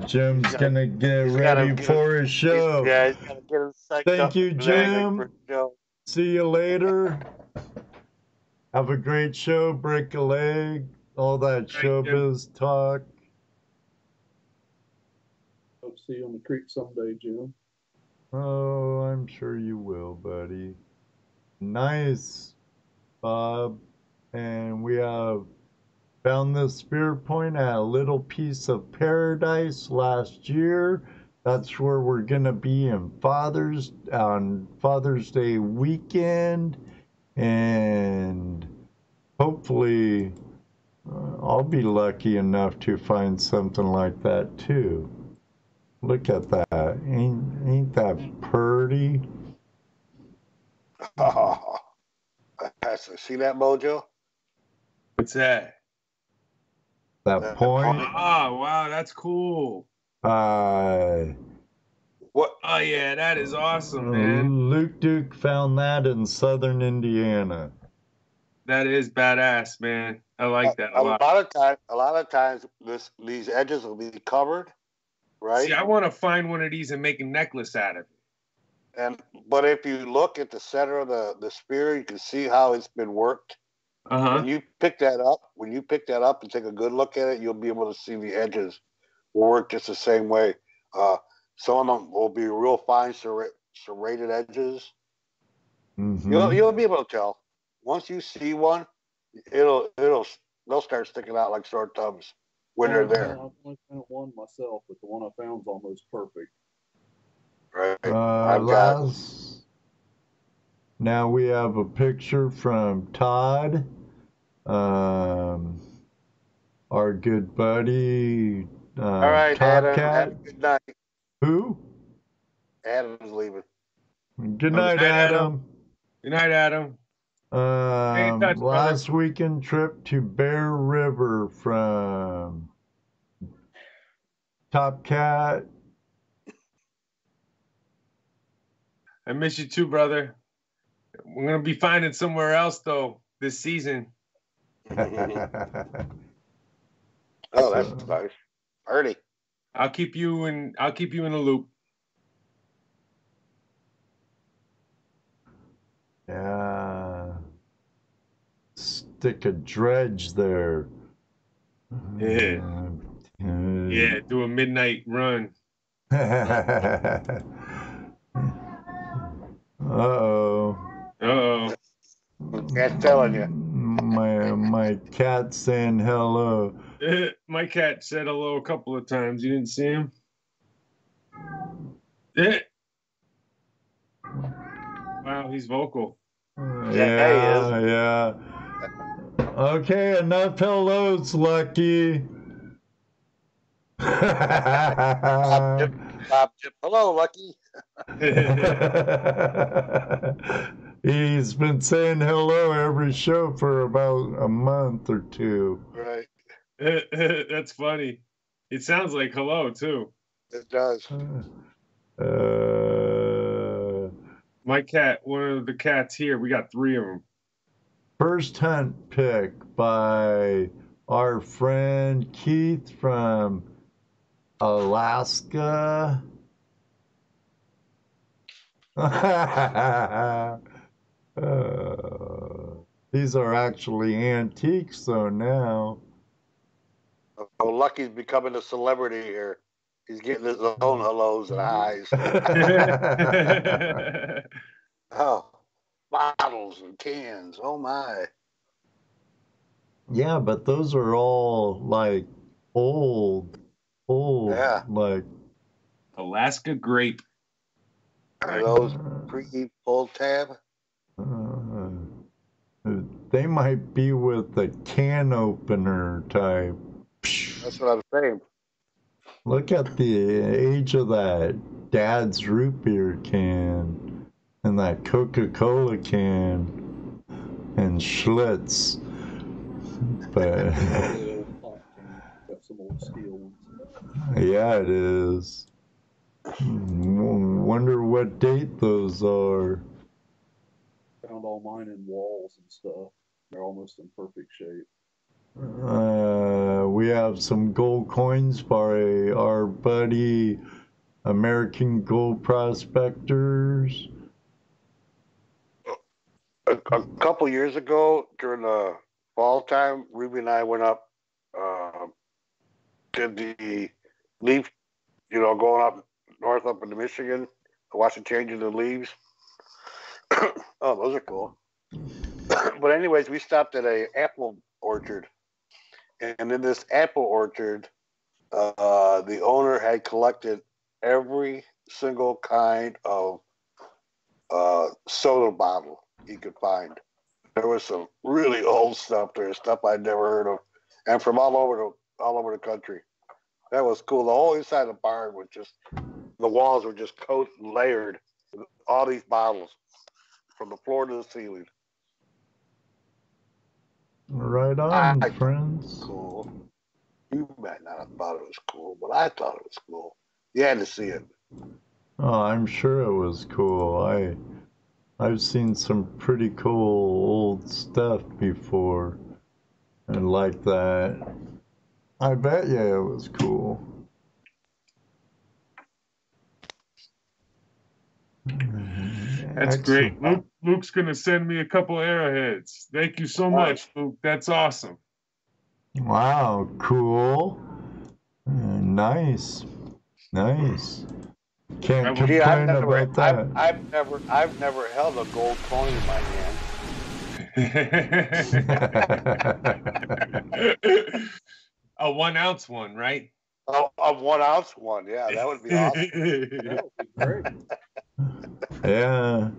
A: Jim's gonna get ready for his show.
D: Yeah, he's gonna get him psyched up.
A: Thank you, Jim. See you later. Have a great show. Break a leg. All that showbiz talk.
C: Hope to see you on the creek someday, Jim.
A: Oh, I'm sure you will, buddy. Nice, Bob. And we have found this spear point at a little piece of paradise last year. That's where we're gonna be on Father's Day weekend, and hopefully I'll be lucky enough to find something like that too. Look at that. Ain't that pretty?
D: Oh, see that, MoJo?
E: What's that?
A: That point?
E: Oh, wow, that's cool.
D: What?
E: Oh, yeah, that is awesome, man.
A: Luke Duke found that in southern Indiana.
E: That is badass, man. I like that a lot.
D: A lot of times, these edges will be covered, right?
E: See, I want to find one of these and make a necklace out of it.
D: But if you look at the center of the spear, you can see how it's been worked. When you pick that up, and take a good look at it, you'll be able to see the edges work just the same way. Some of them will be real fine serrated edges. Mm-hmm. You'll be able to tell. Once you see one, they'll start sticking out like sore thumbs when they're there.
C: I've only found one myself, but the one I found is almost perfect.
D: Right.
A: Now we have a picture from Todd, our good buddy.
D: All right, Adam.
A: Cat.
D: Have a good night.
A: Who?
D: Adam's leaving.
A: Good night, Adam.
E: Good night, Adam.
A: Last weekend trip to Bear River from Top Cat.
E: I miss you too, brother. We're gonna be finding somewhere else though this season.
D: Oh, that's nice. Ernie.
E: I'll keep you in the loop.
A: Yeah. Stick a dredge there.
E: Yeah. Yeah, do a midnight run.
A: Uh-oh.
D: Cat's telling you.
A: My cat's saying hello.
E: My cat said hello a couple of times. You didn't see him? Wow, he's vocal.
A: Yeah, he is. Yeah. Okay, enough hellos, Lucky.
D: Bob Chip. Hello, Lucky.
A: He's been saying hello every show for about a month or two.
D: Right.
E: That's funny. It sounds like hello, too.
D: It does.
E: My cat, one of the cats here, we got 3 of them.
A: First hunt pick by our friend Keith from Alaska. These are actually antiques, though, now.
D: Oh, Lucky's becoming a celebrity here. He's getting his own hellos and highs. Oh, bottles and cans. Oh, my.
A: Yeah, but those are all, like, old,
D: yeah.
A: like...
E: Alaska grape.
D: Are those pre-pull tab?
A: They might be with the can opener type.
D: That's what I'm saying.
A: Look at the age of that Dad's root beer can and that Coca-Cola can and Schlitz. But
C: got some old steel ones.
A: Yeah, it is. Wonder what date those are.
C: Found all mine in walls and stuff. They're almost in perfect shape.
A: We have some gold coins by our buddy American Gold Prospectors.
D: A couple years ago, during the fall time, Ruby and I went up, did the leaf, going up north up into Michigan, to watch the change in the leaves. Oh, those are cool. But anyways, we stopped at a apple orchard. And in this apple orchard, the owner had collected every single kind of soda bottle he could find. There was some really old stuff there, stuff I'd never heard of, and from all over the country. That was cool. The whole inside of the barn was just, the walls were just layered with all these bottles from the floor to the ceiling.
A: Right on, friends.
D: Cool. You might not have thought it was cool, but I thought it was cool. You had to see it.
A: Oh, I'm sure it was cool. I've seen some pretty cool old stuff before, and like that. I bet you it was cool.
E: That's
A: Excellent.
E: great. Luke's going to send me a couple arrowheads. Thank you so much, Luke. That's awesome.
A: Wow, cool. Nice. Nice. Can't
E: Gee,
A: complain about that.
D: I've never held a gold coin in my hand.
E: A 1 ounce one, right?
D: Oh, a 1 ounce one. Yeah, that would be awesome.
C: That would be great.
A: Yeah.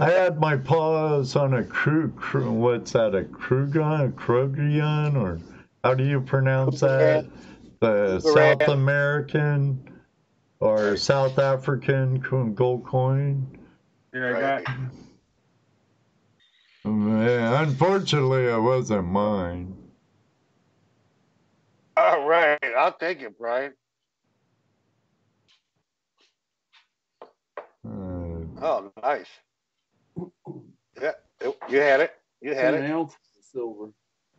A: I had my paws on a what's that, a Krugian, or how do you pronounce that? The South American or South African gold coin.
E: Here I got.
A: Man, unfortunately, it wasn't mine.
D: All right, I'll take it, Brian. Oh, nice. Yeah, you had it. You had it.
C: An ounce of silver.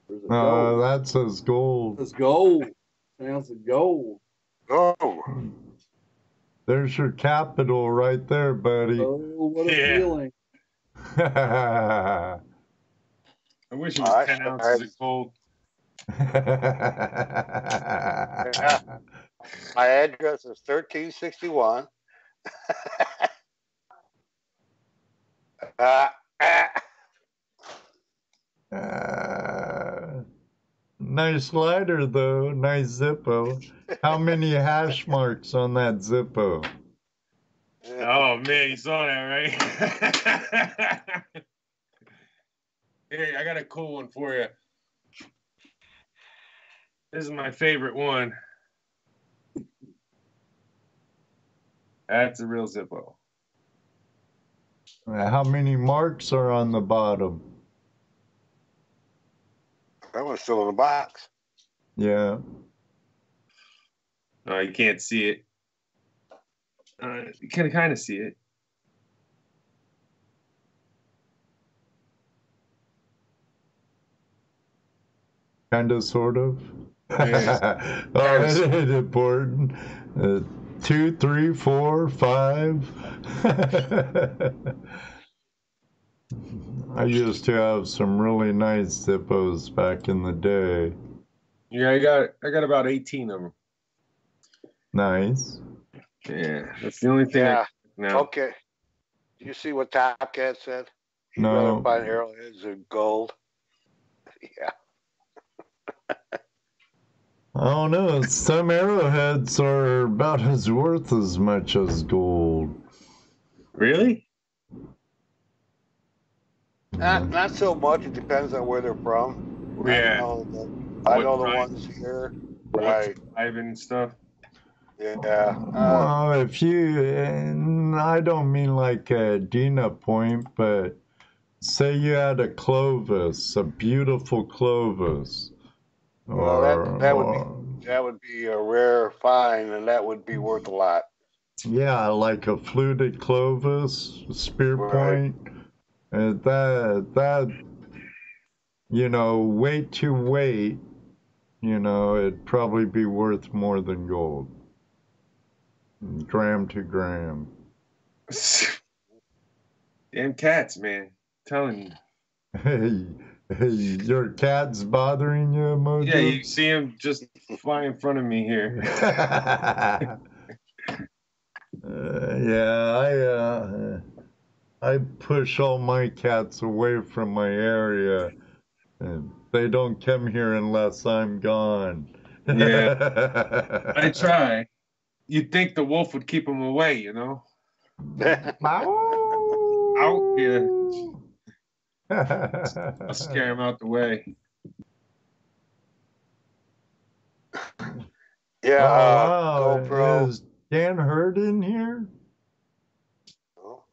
C: Or is it
A: No,
C: gold?
A: that says gold.
C: It's gold. An ounce of gold.
D: Oh.
A: There's your capital right there, buddy.
C: Oh, what a feeling.
E: I wish it was 10 ounces of gold.
D: Yeah. My address is 1361.
A: Nice lighter, though. Nice Zippo. How many hash marks on that Zippo?
E: Oh, man, you saw that, right? Hey, I got a cool one for you. This is my favorite one. That's a real Zippo.
A: How many marks are on the bottom?
D: That one's still in the box.
A: Yeah.
E: No, you can't see it. You can kind of see it.
A: Kind of, sort of.
E: Yeah.
A: Oh, it ain't important. 2, 3, 4, 5. I used to have some really nice Zippos back in the day.
E: Yeah, I got about 18 of them.
A: Nice.
E: Yeah, that's the only thing.
D: Yeah.
E: Now.
D: Okay. Do you see what Top Cat said? He'd
A: No.
D: rather find arrowheads than gold. Yeah.
A: I don't know. Some arrowheads are about as worth as much as gold.
E: Really?
D: Not so much. It depends on where they're from.
E: Yeah.
D: I know the ones here. Right.
E: Ivan stuff.
D: Yeah.
A: Well, if you, and I don't mean like a Dina point, but say you had a Clovis, a beautiful Clovis.
D: Well, that would be a rare find, and that would be worth a lot.
A: Yeah, like a fluted Clovis, spear point. That weight to weight, it'd probably be worth more than gold. Gram to gram.
E: Damn cats, man. I'm telling you.
A: Hey, your cat's bothering you, MoJo?
E: Yeah, you see him just fly in front of me here.
A: I push all my cats away from my area. And they don't come here unless I'm gone.
E: Yeah, I try. You'd think the wolf would keep them away, you know? Out here. I'll scare him out the way.
D: Yeah.
A: Wow.
D: GoPro.
A: Is Dan Hurd in here?
D: Oh,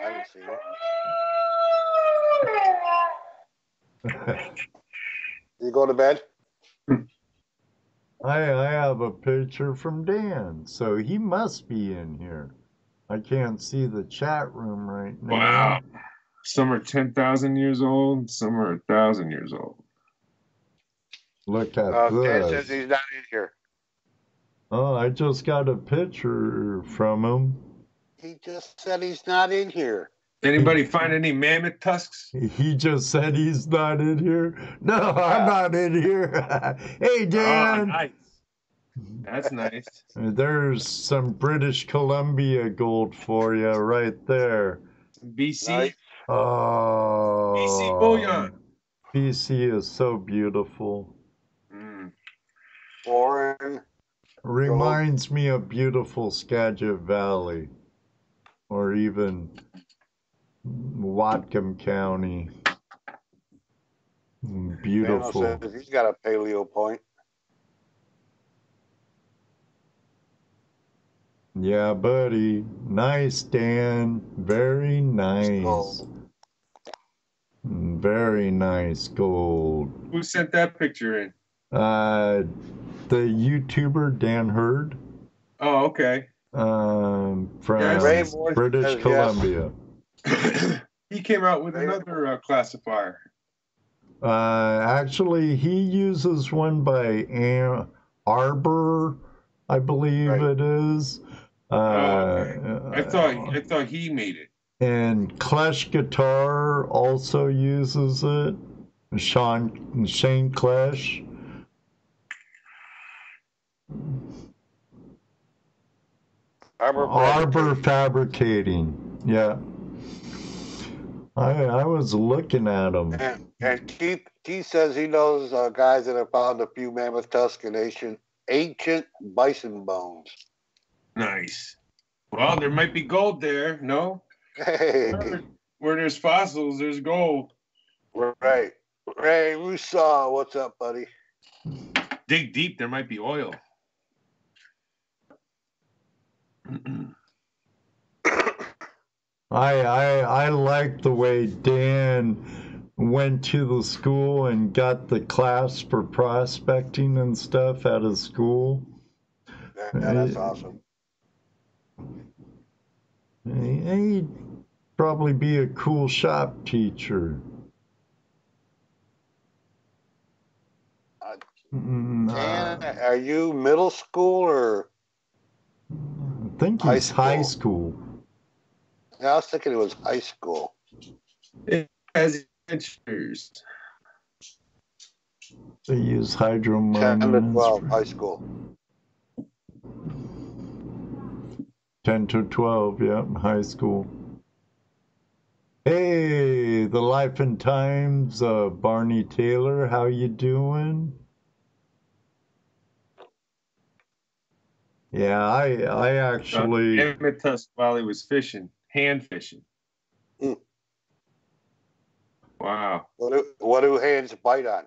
D: I didn't see it. You go to bed?
A: I have a picture from Dan, so he must be in here. I can't see the chat room right now.
E: Wow. Some are 10,000 years old, some are 1,000 years old.
A: Look at
D: Dan
A: this.
D: says he's not in here.
A: Oh, I just got a picture from him.
D: He just said he's not in here.
E: Anybody find any mammoth tusks?
A: He just said he's not in here. No, I'm not in here. Hey,
E: Oh,
A: Dan.
E: nice. That's nice.
A: There's some British Columbia gold for you right there.
E: BC.
D: Nice.
A: Oh,
E: BC bullion.
A: BC is so beautiful.
D: Foreign.
A: Reminds me of beautiful Skagit Valley, or even Whatcom County. Beautiful.
D: Daniel says he's got a paleo point.
A: Yeah, buddy. Nice, Dan. Very nice.
D: Gold.
A: Very nice gold.
E: Who sent that picture in?
A: The YouTuber Dan Hurd.
E: Oh, okay.
A: From
E: Yeah,
A: British Columbia.
E: Yes. He came out with another classifier.
A: Actually, he uses one by Arbor, I believe it is.
E: Okay. I thought he made it.
A: And Clash Guitar also uses it. Shane Clash. Arbor Fabricating. Yeah. I was looking at him.
D: And Keith says he knows guys that have found a few mammoth tusk and ancient bison bones.
E: Nice. Well, there might be gold there, no?
D: Hey.
E: Where there's fossils, there's gold.
D: Right. Ray Rousseau, what's up, buddy?
E: Dig deep, there might be oil.
A: I like the way Dan went to the school and got the class for prospecting and stuff out of school.
D: Yeah, that's awesome.
A: He'd probably be a cool shop teacher.
D: Dan, are you middle school or?
A: I think he's high school.
D: Yeah, I was thinking it was high school.
E: As adventures.
A: They use hydromining.
D: 10 to 12, high school.
A: 10 to 12, yeah, high school. Hey, the life and times of Barney Taylor, how you doing? Yeah, I actually...
E: Mammoth tusk while he was fishing, hand fishing. Wow.
D: What do hands bite on?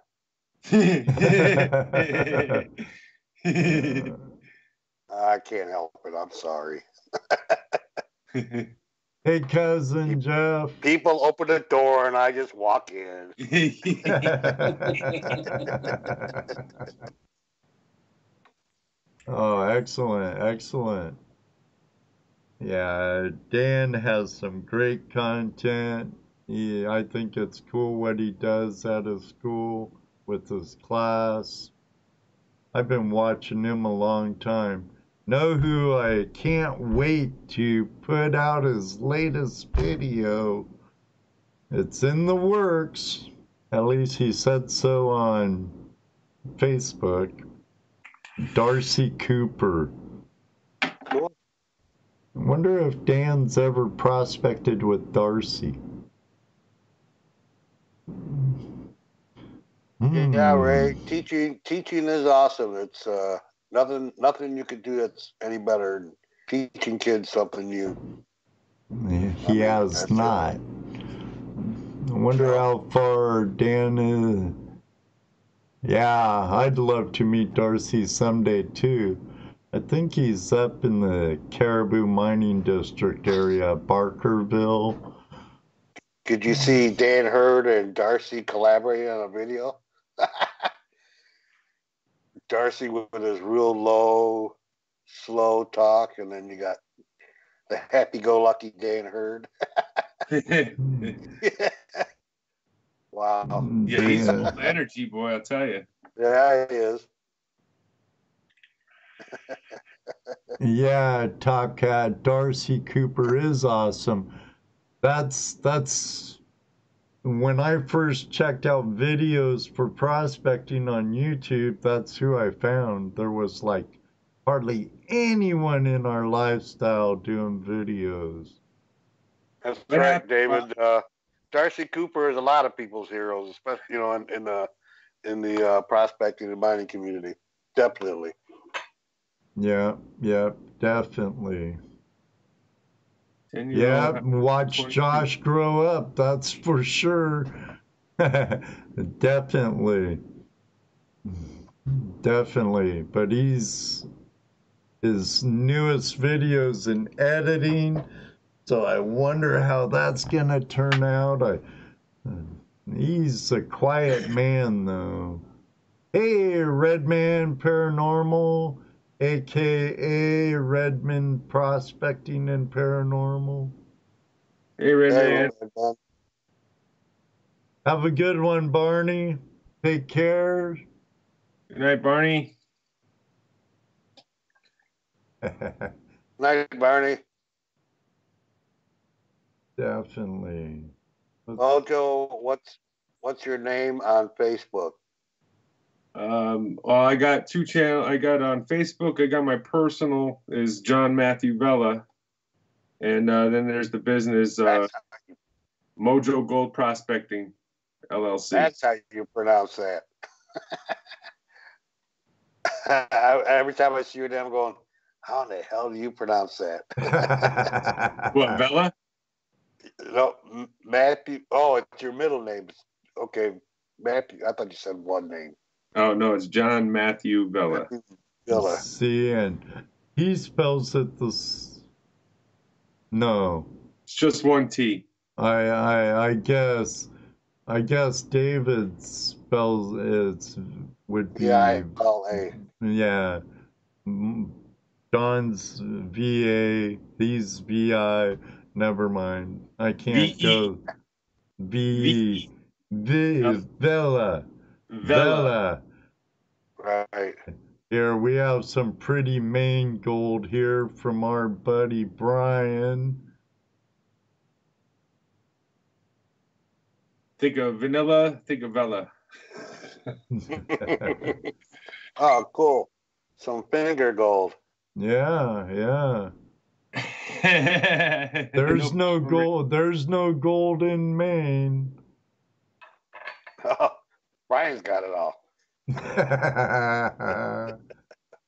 D: I can't help it. I'm sorry.
A: Hey, cousin Jeff.
D: People open the door and I just walk in.
A: Oh, excellent, excellent. Yeah, Dan has some great content. I think it's cool what he does at his school with his class. I've been watching him a long time. Know who I can't wait to put out his latest video. It's in the works. At least he said so on Facebook. Darcy Cooper.
D: Cool.
A: I wonder if Dan's ever prospected with Darcy.
D: Yeah, Ray. Teaching is awesome. It's nothing you could do that's any better than teaching kids something new.
A: He has not. I wonder how far Dan is. Yeah, I'd love to meet Darcy someday too. I think he's up in the Caribou Mining District area, Barkerville.
D: Could you see Dan Hurd and Darcy collaborating on a video? Darcy with his real low, slow talk, and then you got the happy-go-lucky Dan Hurd. Wow.
E: Yeah, he's full of energy, boy, I'll tell you.
D: Yeah, he is.
A: Yeah, Top Cat. Darcy Cooper is awesome. That's when I first checked out videos for prospecting on YouTube, that's who I found. There was like hardly anyone in our lifestyle doing videos.
D: That's correct, David. Darcy Cooper is a lot of people's heroes, especially in the prospecting and mining community. Definitely.
A: Yeah, definitely.
E: Yeah,
A: watch Josh grow up, that's for sure. Definitely. But his newest videos in editing, so I wonder how that's gonna turn out. He's a quiet man though. Hey, Redman Paranormal, aka Redmond Prospecting and Paranormal.
E: Hey, Redman.
A: Have a good one, Barney. Take care.
E: Good night, Barney.
D: Night, Barney.
A: Definitely.
D: MoJo, what's your name on Facebook?
E: Well, I got 2 channels. I got on Facebook. I got my personal is John Matthew Vella, and then there's the business MoJo Gold Prospecting LLC.
D: That's how you pronounce that. Every time I see you, I'm going, how in the hell do you pronounce that?
E: What, Vella?
D: No, Matthew. Oh, it's your middle name. Okay, Matthew. I thought you said one name.
E: Oh, no, it's John Matthew Vella.
D: Vella.
A: See, and he spells it this. No.
E: It's just one T.
A: I guess David spells it would be.
D: VILA.
A: Yeah. John's VA. He's VI. Never mind. I can't go. V. Vella.
D: Right.
A: Here we have some pretty Maine gold here from our buddy Brian.
E: Think of vanilla, think of Vella.
D: Oh, cool. Some finger gold.
A: Yeah. There's no gold. There's no gold in Maine.
D: Oh, Brian's got it all.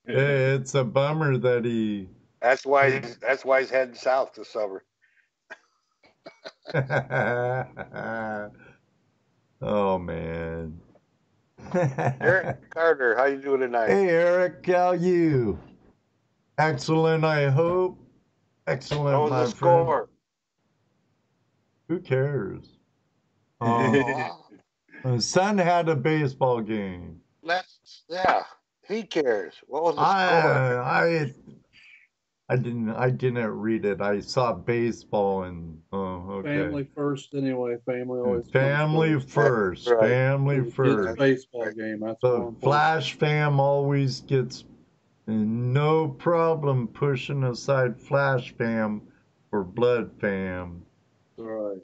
A: It's a bummer that he.
D: That's why he's heading south this summer.
A: Oh man.
D: Eric Carter, how you doing tonight?
A: Hey Eric, how you? Excellent, I hope. Excellent,
D: What was
A: my
D: the score?
A: Who cares?
D: Oh,
A: Son had a baseball game.
D: He cares. What was the score?
A: I didn't read it. I saw baseball and okay.
C: Family first anyway. Family always.
A: Family first.
D: Right.
A: Family first.
C: It's a baseball game. That's
A: The Flash fam always gets no problem pushing aside Flash fam for Blood fam.
C: Right.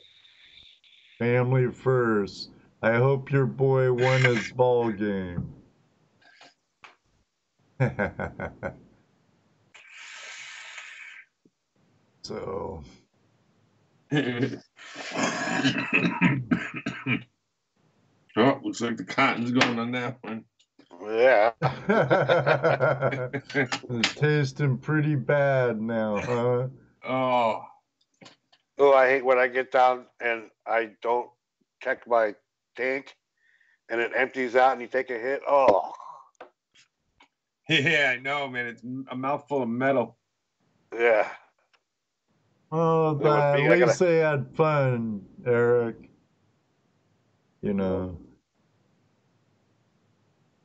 A: Family first. I hope your boy won his ball game. So.
E: Oh, looks like the cotton's going on that one.
D: Yeah.
A: It's tasting pretty bad now, huh?
E: Oh,
D: I hate when I get down and I don't check my tank and it empties out and you take a hit. Oh.
E: yeah, I know, man. It's a mouthful of metal.
D: Yeah.
A: Oh, at least they had fun, Eric. You know.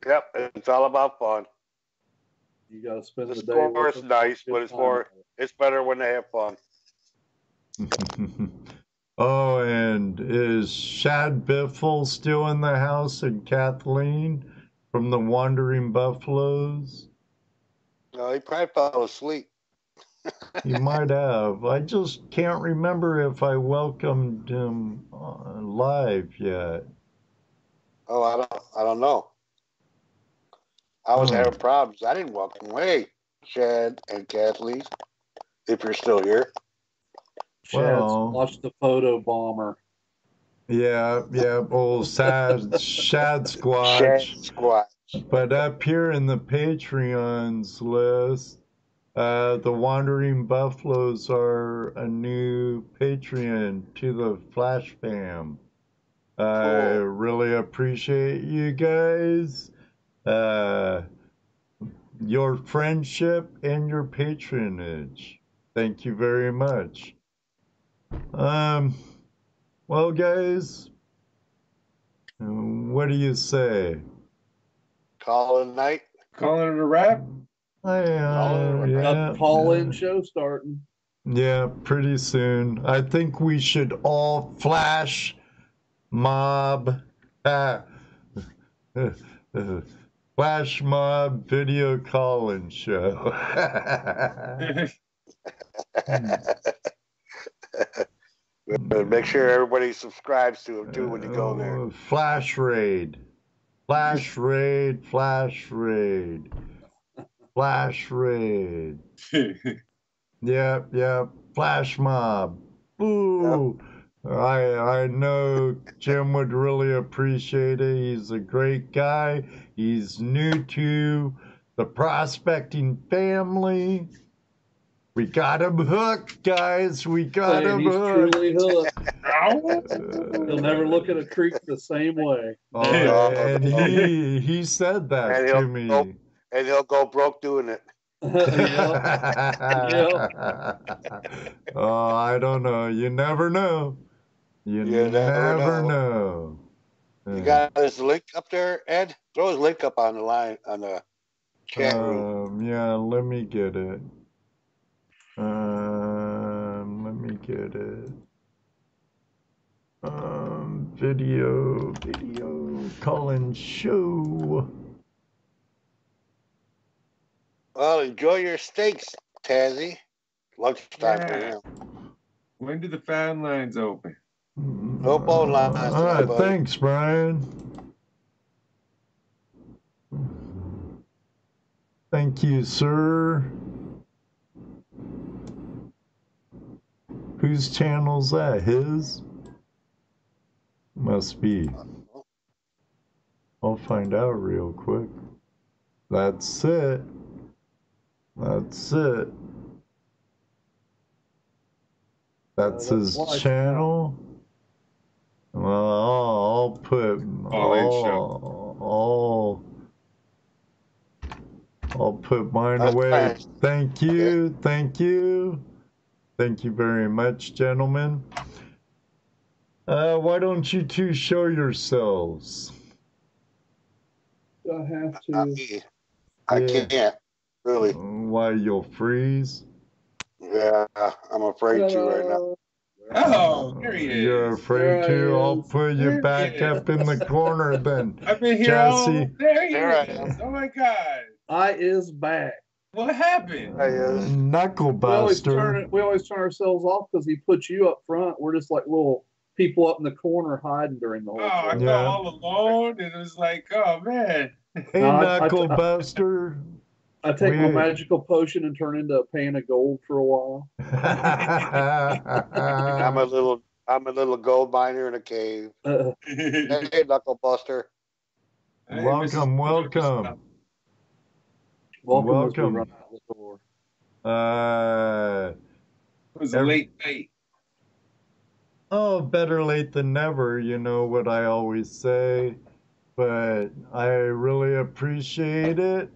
D: Yep, it's all about fun.
C: You got to spend the day.
D: The score is nice, but it's better when they have fun.
A: Oh, and is Shad Biffle still in the house and Kathleen from the Wandering Buffaloes?
D: No, he probably fell asleep.
A: He might have. I just can't remember if I welcomed him live yet.
D: Oh, I don't know. I was having problems. I didn't welcome away Chad and Kathleen, if you're still here.
C: Chad's watched the photo bomber.
A: Yeah, old Shad Squatch.
D: Shad Squatch.
A: But up here in the Patreons list, the Wandering Buffaloes are a new Patreon to the Flash Fam. I really appreciate you guys, your friendship and your patronage. Thank you very much. Well, guys, what do you say?
D: Call it a night.
E: Calling it a wrap.
A: Yeah,
C: call-in show starting.
A: Yeah, pretty soon. I think we should all flash mob flash mob video call-in show.
D: Make sure everybody subscribes to him too when you go there.
A: Flash raid. Flash raid. Flash raid. Flash raid. Yep. Flash mob. Ooh. Yep. I know Jim would really appreciate it. He's a great guy. He's new to the prospecting family. We got him hooked, guys. We got him hooked.
C: Truly hooked. He'll never look at a creek the same way.
A: And he said that to me.
D: And he'll go broke doing it.
A: Oh, I don't know. You never know. You never know.
D: You got his link up there, Ed? Throw his link up on the line on the chat room.
A: Yeah, let me get it. Let me get it. Video call-in show.
D: Well, enjoy your steaks, Tazzy. Lunchtime for him.
E: When do the phone lines open?
D: No phone lines.
A: All right, thanks, Brian. Thank you, sir. Whose channel's that? His? Must be. I'll find out real quick. That's it. That's his channel. Well, I'll put I'll put mine away. Thank you very much, gentlemen. Why don't you two show yourselves?
C: I have to.
D: I can't, really.
A: Why, you'll freeze?
D: Yeah, I'm afraid to right now.
E: Oh, there he is.
A: You're afraid to? I'll put you back up in the corner then.
E: I've been here
A: Jesse.
E: There he is. Oh my God.
C: I is back.
E: What happened?
A: Knuckle buster.
C: We always turn ourselves off because he puts you up front. We're just like little people up in the corner hiding during the whole
E: thing. I felt all alone, and it was like, oh man.
A: Hey, Knuckle buster.
C: I take my magical potion and turn into a pan of gold for a while.
D: I'm a little gold miner in a cave. Hey, Knuckle buster.
A: Welcome.
C: Welcome.
E: It was a late night.
A: Oh, better late than never, you know what I always say. But I really appreciate it.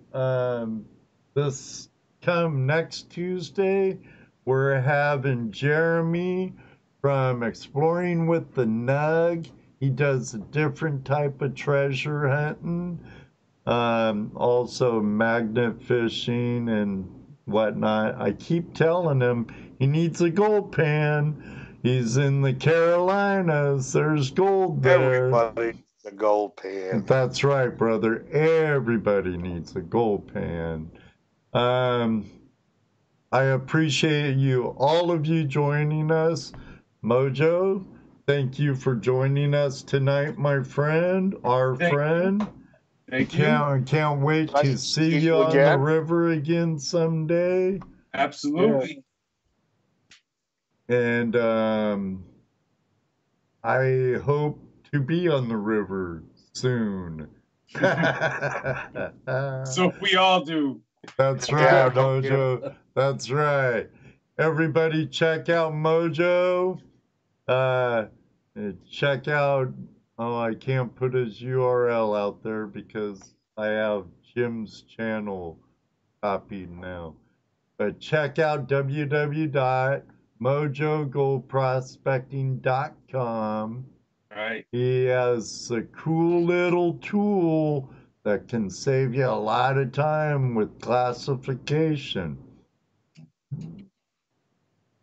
A: This come next Tuesday, we're having Jeremy from Exploring With The Nug. He does a different type of treasure hunting. Also magnet fishing and whatnot. I keep telling him he needs a gold pan. He's in the Carolinas. There's gold there.
D: Everybody needs a gold pan.
A: That's right, brother. Everybody needs a gold pan. I appreciate you, all of you joining us. MoJo, thank you for joining us tonight, my friend, our friend.
E: Thank you.
A: Can't wait to see you on the river again someday.
E: Absolutely.
A: And I hope to be on the river soon.
E: So we all do.
A: That's right, MoJo. That's right. Everybody check out MoJo. Check out, I can't put his URL out there because I have Jim's channel copied now. But check out www.mojogoldprospecting.com.
E: Right.
A: He has a cool little tool that can save you a lot of time with classification.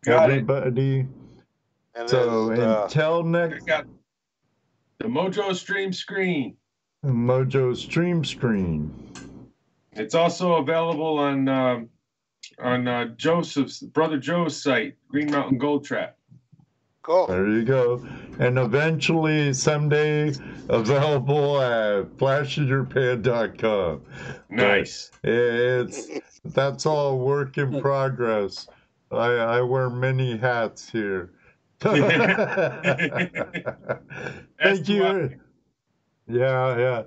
A: Everybody. So until next.
E: The MoJo stream screen.
A: MoJo stream screen.
E: It's also available on Joseph's brother Joe's site, Green Mountain Gold Trap.
D: Cool.
A: There you go. And eventually, someday, available at flashinyourpan.com.
E: Nice.
A: That's all work in progress. I wear many hats here. Thank you. Yeah.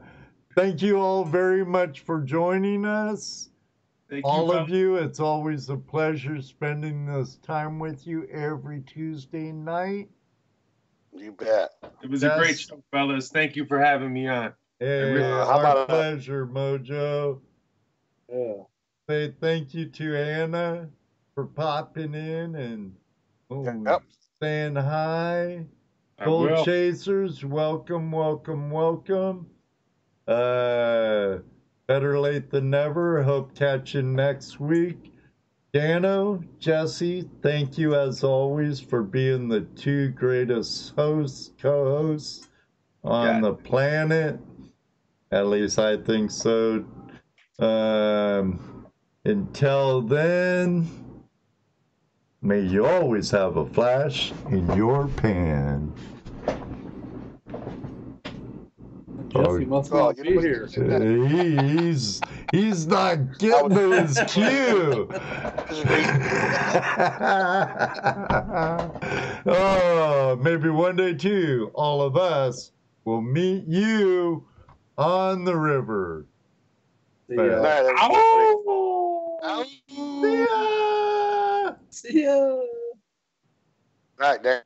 A: Thank you all very much for joining us. All of you, it's always a pleasure spending this time with you every Tuesday night.
D: You bet.
E: It was a great show, fellas. Thank you for having me on.
A: Hey, our pleasure, MoJo.
C: Yeah.
A: Say thank you to Anna for popping in and saying hi. Gold Chasers, welcome. Better late than never. Hope catch you next week. Dano, Jesse, thank you as always for being the two greatest co-hosts on the planet. At least I think so. Until then, may you always have a flash in your pan.
C: Jesse must not be here.
A: He's not getting his cue. Oh, maybe one day too, all of us will meet you on the river.
C: See ya.
D: See ya. Right, Dano.